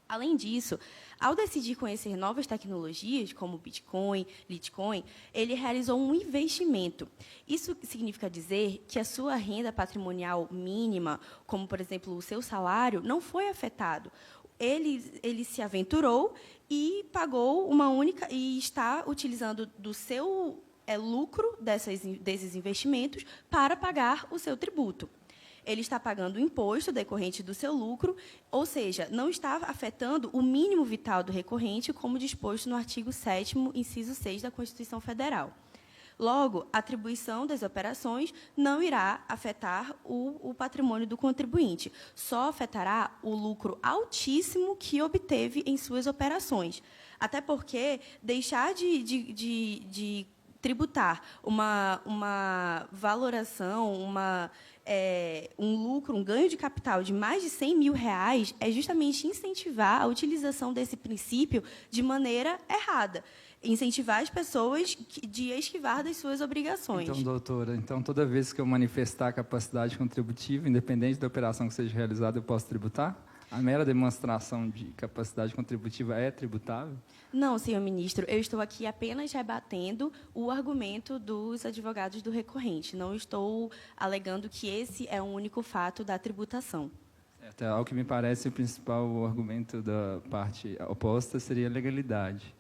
Além disso, ao decidir conhecer novas tecnologias, como Bitcoin, Litecoin, ele realizou um investimento. Isso significa dizer que a sua renda patrimonial mínima, como, por exemplo, o seu salário, não foi afetado. Ele se aventurou e pagou uma única e está utilizando do seu lucro desses investimentos para pagar o seu tributo. Ele está pagando o imposto decorrente do seu lucro, ou seja, não está afetando o mínimo vital do recorrente, como disposto no artigo 7º, inciso 6 da Constituição Federal. Logo, a atribuição das operações não irá afetar o patrimônio do contribuinte, só afetará o lucro altíssimo que obteve em suas operações. Até porque deixar de tributar uma valoração, um lucro, um ganho de capital de mais de R$100 mil é justamente incentivar a utilização desse princípio de maneira errada. Incentivar as pessoas de esquivar das suas obrigações. Então, doutora, toda vez que eu manifestar a capacidade contributiva, independente da operação que seja realizada, eu posso tributar? A mera demonstração de capacidade contributiva é tributável? Não, senhor ministro, eu estou aqui apenas rebatendo o argumento dos advogados do recorrente. Não estou alegando que esse é o único fato da tributação. Até ao que me parece, o principal argumento da parte oposta seria a legalidade.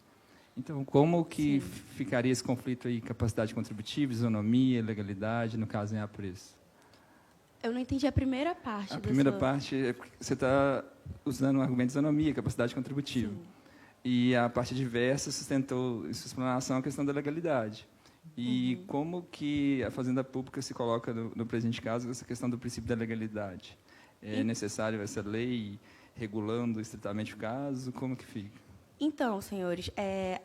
Então, como que ficaria esse conflito aí, capacidade contributiva, isonomia, legalidade, no caso em apreço? Eu não entendi a primeira parte. A primeira parte é porque você está usando o argumento de isonomia, capacidade contributiva. Sim. E a parte diversa sustentou em sua explanação a questão da legalidade. E como que a Fazenda Pública se coloca no presente caso essa questão do princípio da legalidade? É necessário essa lei regulando estritamente o caso? Como que fica? Então, senhores,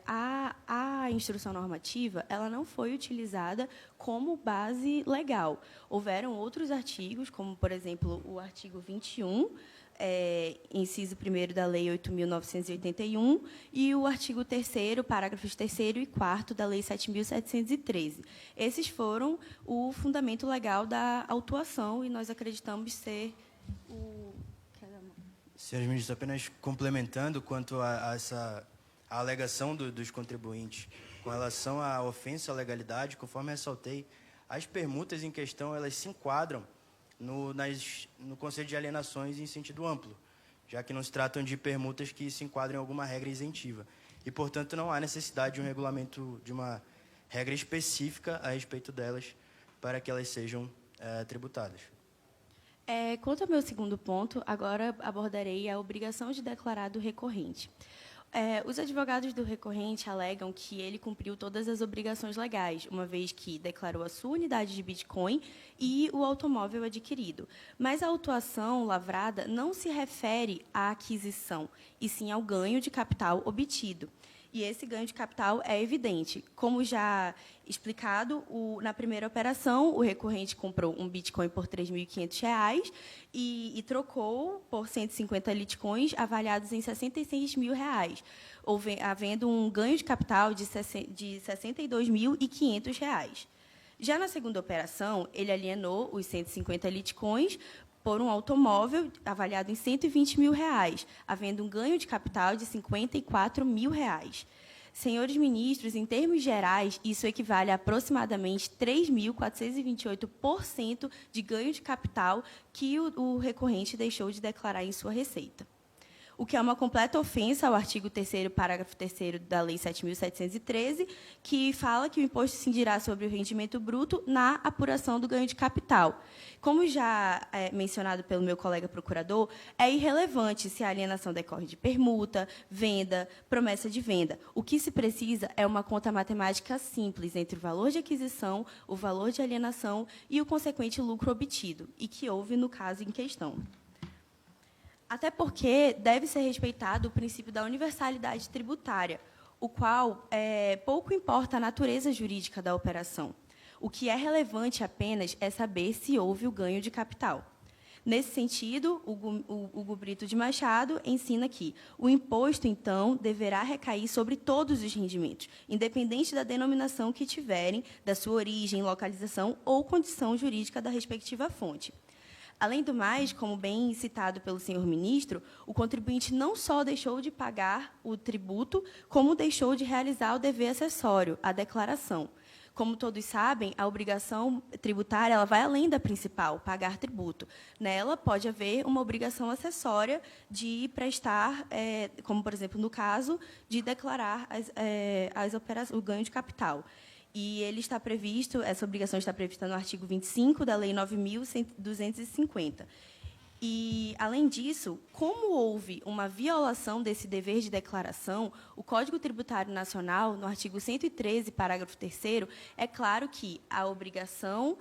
a instrução normativa ela não foi utilizada como base legal. Houveram outros artigos, como, por exemplo, o artigo 21, inciso 1º da Lei 8.981, e o artigo 3º, parágrafos 3º e 4º da Lei 7.713. Esses foram o fundamento legal da autuação, e nós acreditamos ser o... Senhores ministros, apenas complementando quanto a essa alegação dos contribuintes com relação à ofensa à legalidade, conforme ressaltei, as permutas em questão elas se enquadram no conceito de alienações em sentido amplo, já que não se tratam de permutas que se enquadram em alguma regra isentiva. E, portanto, não há necessidade de um regulamento, de uma regra específica a respeito delas para que elas sejam tributadas. Quanto ao meu segundo ponto, agora abordarei a obrigação de declarar do recorrente. Os advogados do recorrente alegam que ele cumpriu todas as obrigações legais, uma vez que declarou a sua unidade de Bitcoin e o automóvel adquirido. Mas a autuação lavrada não se refere à aquisição, e sim ao ganho de capital obtido. E esse ganho de capital é evidente. Como já explicado, na primeira operação, o recorrente comprou um Bitcoin por R$ 3.500 e trocou por 150 Litecoins avaliados em R$ 66 mil, havendo um ganho de capital de R$ 62.500. Já na segunda operação, ele alienou os 150 Litecoins por um automóvel avaliado em R$ 120 mil, havendo um ganho de capital de R$ 54 mil. Senhores ministros, em termos gerais, isso equivale a aproximadamente 3.428% de ganho de capital que o recorrente deixou de declarar em sua receita, o que é uma completa ofensa ao artigo 3º, parágrafo 3º da Lei 7.713, que fala que o imposto se incidirá sobre o rendimento bruto na apuração do ganho de capital. Como já mencionado pelo meu colega procurador, é irrelevante se a alienação decorre de permuta, venda, promessa de venda. O que se precisa é uma conta matemática simples entre o valor de aquisição, o valor de alienação e o consequente lucro obtido, e que houve no caso em questão. Até porque deve ser respeitado o princípio da universalidade tributária, o qual pouco importa a natureza jurídica da operação. O que é relevante apenas é saber se houve o ganho de capital. Nesse sentido, o Hugo Brito de Machado ensina que o imposto, então, deverá recair sobre todos os rendimentos, independente da denominação que tiverem, da sua origem, localização ou condição jurídica da respectiva fonte. Além do mais, como bem citado pelo senhor ministro, o contribuinte não só deixou de pagar o tributo, como deixou de realizar o dever acessório, a declaração. Como todos sabem, a obrigação tributária ela vai além da principal, pagar tributo. Nela pode haver uma obrigação acessória de prestar, como, por exemplo, no caso, de declarar o ganho de capital. E ele está previsto, essa obrigação está prevista no artigo 25 da Lei 9.250. E, além disso, como houve uma violação desse dever de declaração, o Código Tributário Nacional, no artigo 113, parágrafo 3º, é claro que a obrigação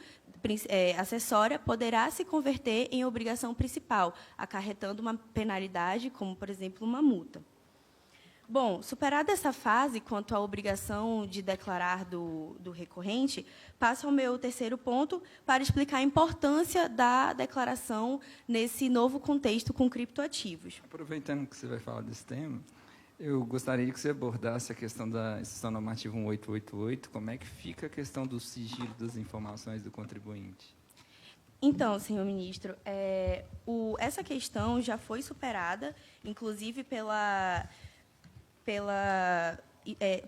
acessória poderá se converter em obrigação principal, acarretando uma penalidade, como, por exemplo, uma multa. Bom, superada essa fase quanto à obrigação de declarar do recorrente, passo ao meu terceiro ponto para explicar a importância da declaração nesse novo contexto com criptoativos. Aproveitando que você vai falar desse tema, eu gostaria que você abordasse a questão da Instrução Normativa 1888, como é que fica a questão do sigilo das informações do contribuinte? Então, senhor ministro, essa questão já foi superada, inclusive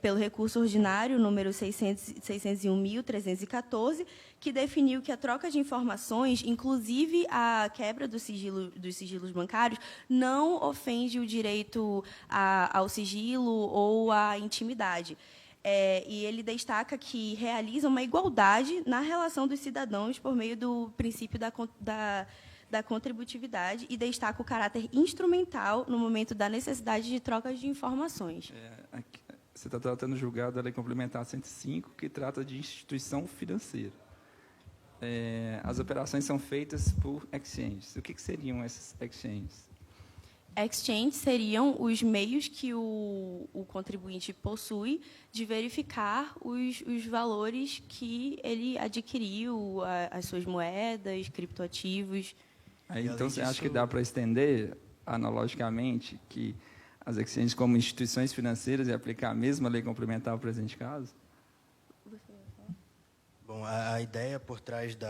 pelo recurso ordinário número 601.314, que definiu que a troca de informações, inclusive a quebra dos sigilos bancários, não ofende o direito ao sigilo ou à intimidade. E ele destaca que realiza uma igualdade na relação dos cidadãos por meio do princípio da contributividade e destaca o caráter instrumental no momento da necessidade de troca de informações. Você está tratando o julgado da Lei Complementar 105, que trata de instituição financeira. As operações são feitas por exchanges. O que seriam esses exchanges? Exchanges seriam os meios que o contribuinte possui de verificar os valores que ele adquiriu, as suas moedas, criptoativos. Então, você acha que dá para estender, analogicamente, que as exchanges como instituições financeiras e aplicar a mesma lei complementar ao presente caso? Bom, a ideia por trás do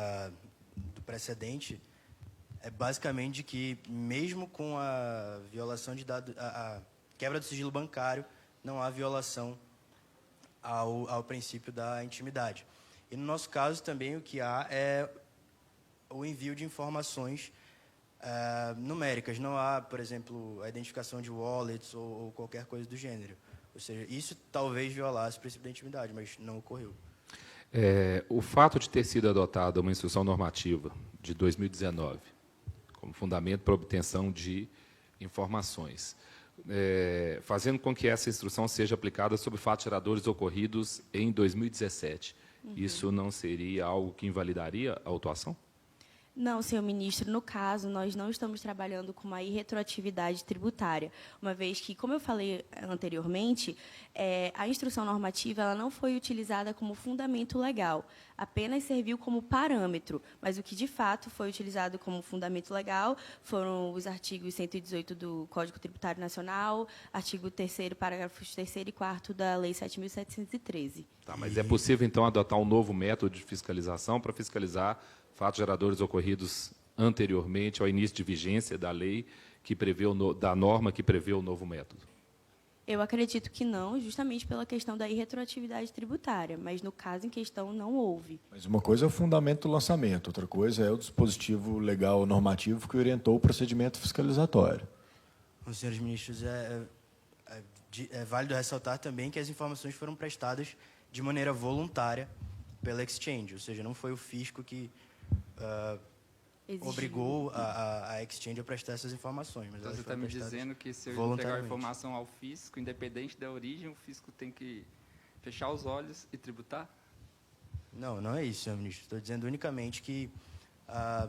precedente é basicamente de que, mesmo com a violação de dados, a quebra do sigilo bancário, não há violação ao princípio da intimidade. E, no nosso caso, também o que há é o envio de informações numéricas. Não há, por exemplo, a identificação de wallets ou qualquer coisa do gênero. Ou seja, isso talvez violasse o princípio da intimidade, mas não ocorreu. O fato de ter sido adotada uma instrução normativa de 2019 como fundamento para a obtenção de informações, fazendo com que essa instrução seja aplicada sobre fatos geradores ocorridos em 2017, isso não seria algo que invalidaria a autuação? Não, senhor ministro. No caso, nós não estamos trabalhando com uma irretroatividade tributária, uma vez que, como eu falei anteriormente, a instrução normativa ela não foi utilizada como fundamento legal, apenas serviu como parâmetro, mas o que, de fato, foi utilizado como fundamento legal foram os artigos 118 do Código Tributário Nacional, artigo 3º, parágrafos 3º e 4º da Lei 7.713. Tá, mas é possível, então, adotar um novo método de fiscalização para fiscalizar fatos geradores ocorridos anteriormente ao início de vigência da lei que prevê da norma que prevê o novo método? Eu acredito que não, justamente pela questão da irretroatividade tributária, mas no caso em questão não houve. Mas uma coisa é o fundamento do lançamento, outra coisa é o dispositivo legal normativo que orientou o procedimento fiscalizatório. Bom, senhores ministros, é válido ressaltar também que as informações foram prestadas de maneira voluntária pela exchange, ou seja, não foi o fisco que obrigou a exchange a prestar essas informações. Mas então, você está me dizendo que se eu entregar a informação ao fisco, independente da origem, o fisco tem que fechar os olhos e tributar? Não, não é isso, senhor ministro. Estou dizendo unicamente que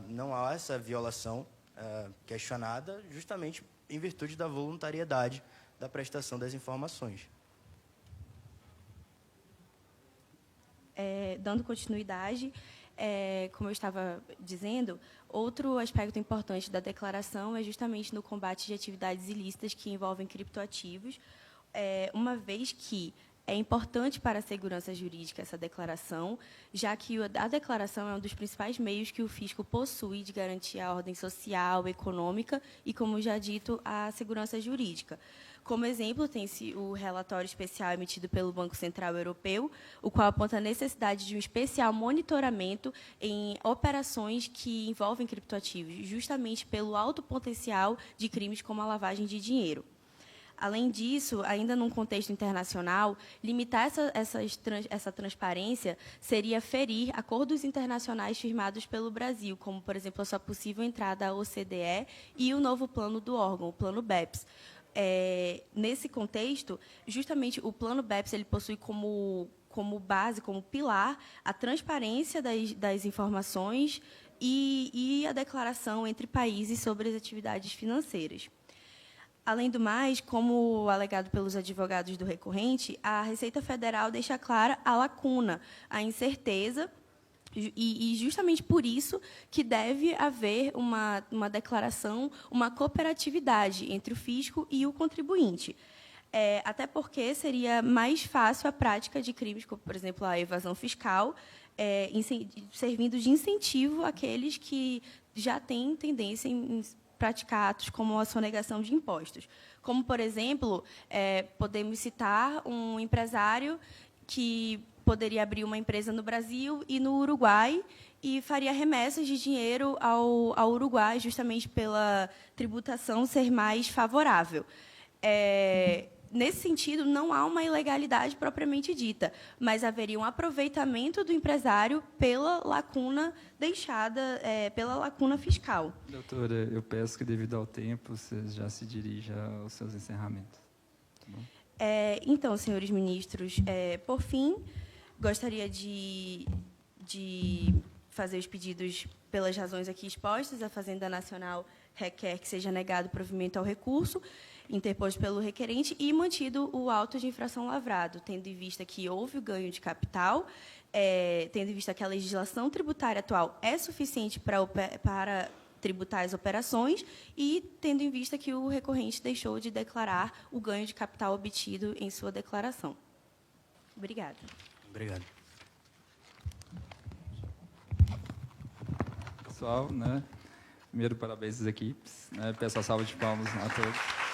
não há essa violação questionada justamente em virtude da voluntariedade da prestação das informações. Dando continuidade, como eu estava dizendo, outro aspecto importante da declaração é justamente no combate de atividades ilícitas que envolvem criptoativos, uma vez que é importante para a segurança jurídica essa declaração, já que a declaração é um dos principais meios que o fisco possui de garantir a ordem social, econômica e, como já dito, a segurança jurídica. Como exemplo, tem-se o relatório especial emitido pelo Banco Central Europeu, o qual aponta a necessidade de um especial monitoramento em operações que envolvem criptoativos, justamente pelo alto potencial de crimes como a lavagem de dinheiro. Além disso, ainda num contexto internacional, limitar essa transparência seria ferir acordos internacionais firmados pelo Brasil, como, por exemplo, a sua possível entrada à OCDE e o novo plano do órgão, o Plano BEPS. Nesse contexto, justamente o Plano BEPS ele possui como base, como pilar, a transparência das informações e a declaração entre países sobre as atividades financeiras. Além do mais, como alegado pelos advogados do recorrente, a Receita Federal deixa clara a lacuna, a incerteza, e justamente por isso que deve haver uma declaração, uma cooperatividade entre o fisco e o contribuinte. Até porque seria mais fácil a prática de crimes, como, por exemplo, a evasão fiscal, servindo de incentivo àqueles que já têm tendência em praticar atos como a sonegação de impostos. Como, por exemplo, podemos citar um empresário que poderia abrir uma empresa no Brasil e no Uruguai e faria remessas de dinheiro ao Uruguai, justamente pela tributação ser mais favorável. Nesse sentido, não há uma ilegalidade propriamente dita, mas haveria um aproveitamento do empresário pela lacuna deixada, pela lacuna fiscal. Doutora, eu peço que, devido ao tempo, você já se dirija aos seus encerramentos. Tá bom? Então, senhores ministros, por fim, gostaria de fazer os pedidos pelas razões aqui expostas. A Fazenda Nacional requer que seja negado o provimento ao recurso interposto pelo requerente e mantido o auto de infração lavrado, tendo em vista que houve o ganho de capital, tendo em vista que a legislação tributária atual é suficiente para tributar as operações e tendo em vista que o recorrente deixou de declarar o ganho de capital obtido em sua declaração. Obrigada. Obrigado. Pessoal, primeiro, parabéns às equipes. Peço a salva de palmas a todos.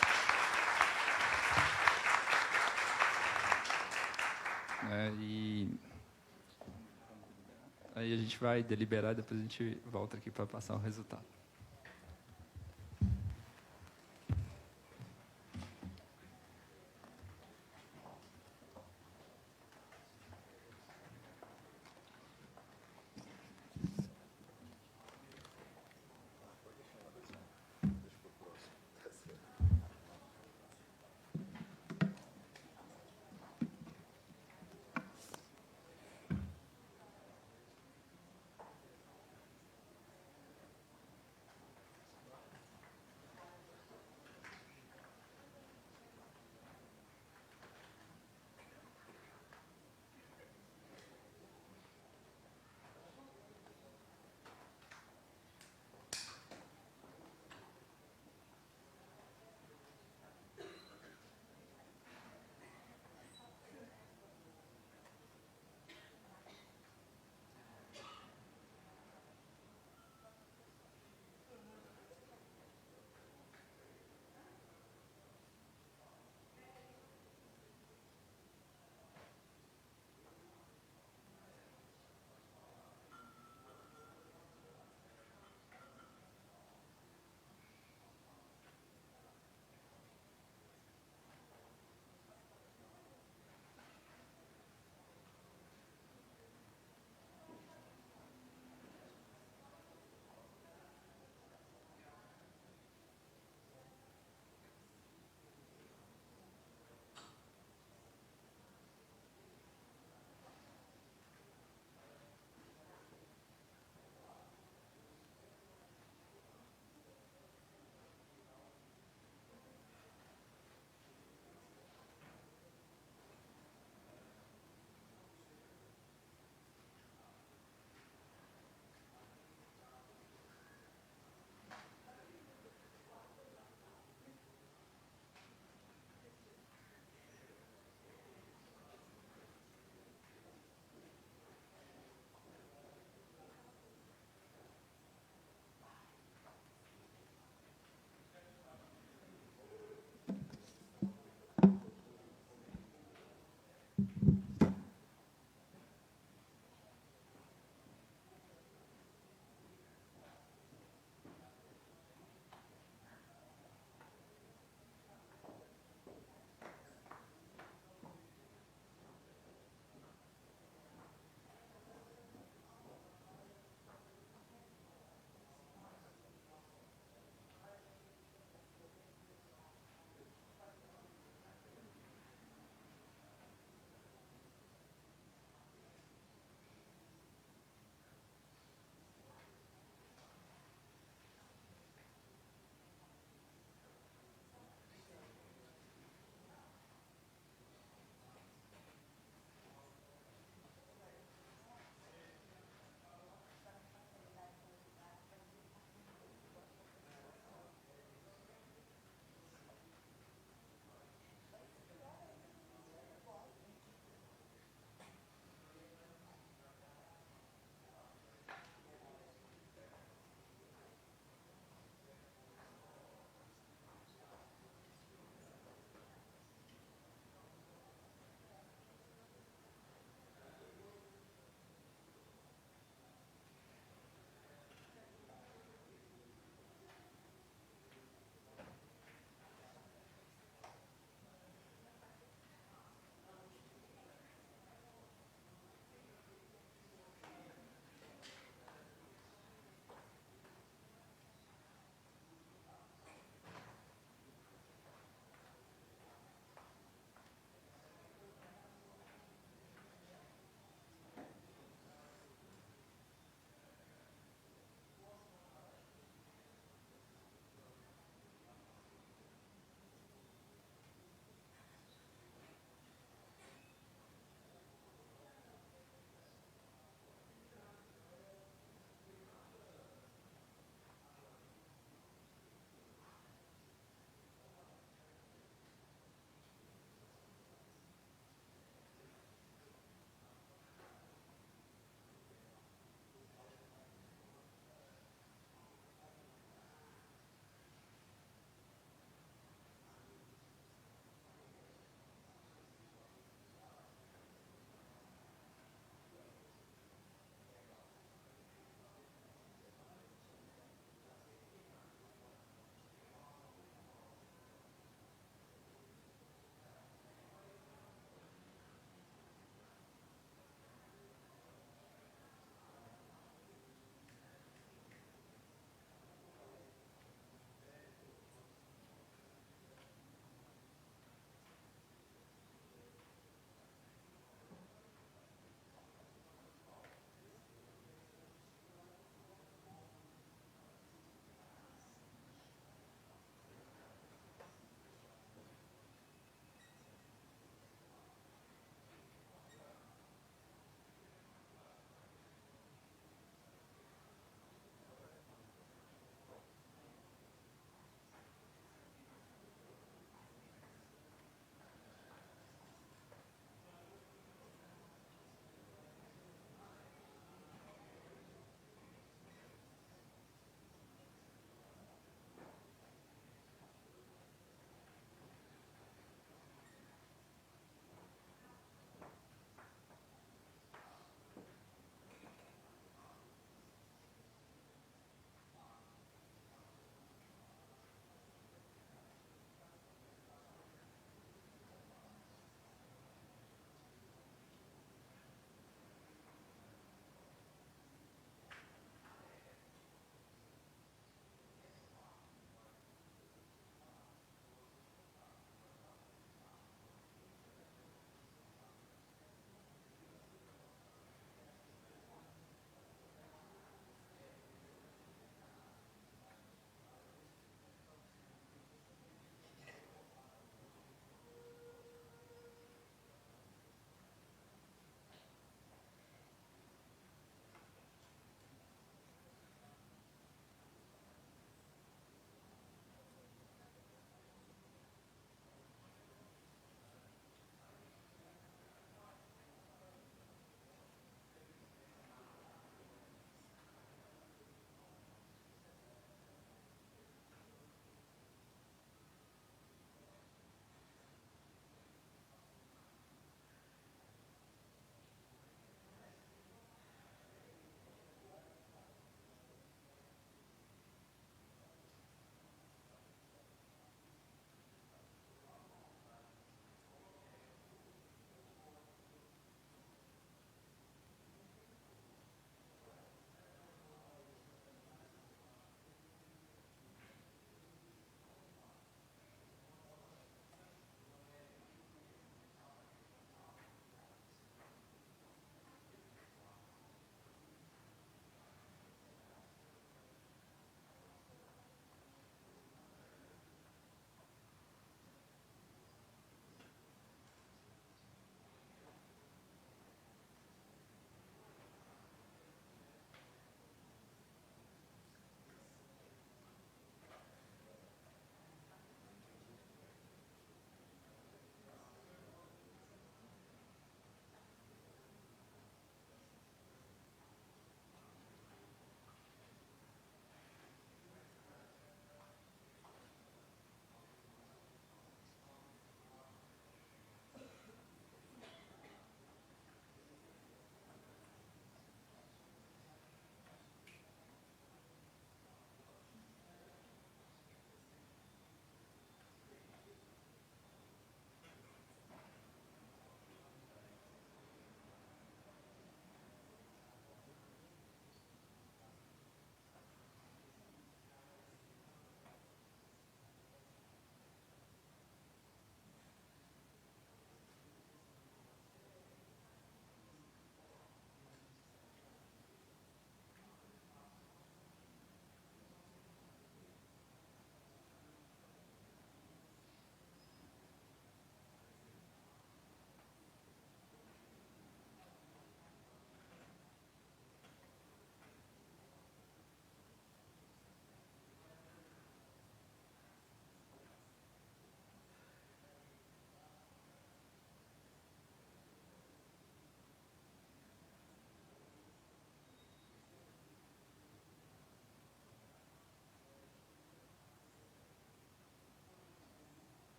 E aí a gente vai deliberar e depois a gente volta aqui para passar o resultado.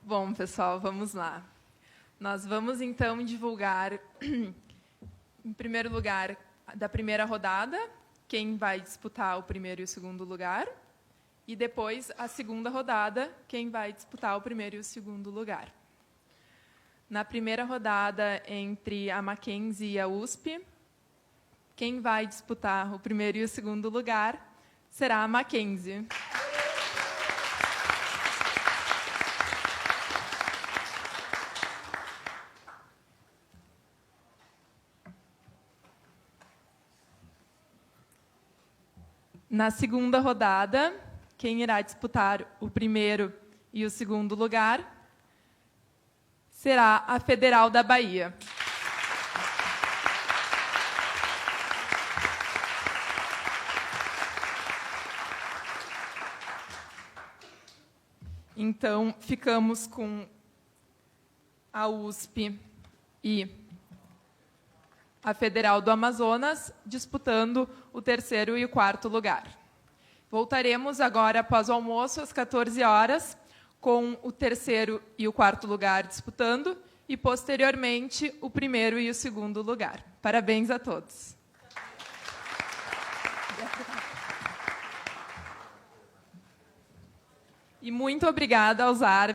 Bom, pessoal, vamos lá. Nós vamos, então, divulgar, em primeiro lugar, da primeira rodada, quem vai disputar o primeiro e o segundo lugar, e depois, a segunda rodada, quem vai disputar o primeiro e o segundo lugar. Na primeira rodada, entre a Mackenzie e a USP, quem vai disputar o primeiro e o segundo lugar será a Mackenzie. Na segunda rodada, quem irá disputar o primeiro e o segundo lugar será a Federal da Bahia. Então, ficamos com a USP e a Federal do Amazonas disputando o terceiro e o quarto lugar. Voltaremos agora, após o almoço, às 14 horas, com o terceiro e o quarto lugar disputando e, posteriormente, o primeiro e o segundo lugar. Parabéns a todos. E muito obrigada aos árbitros.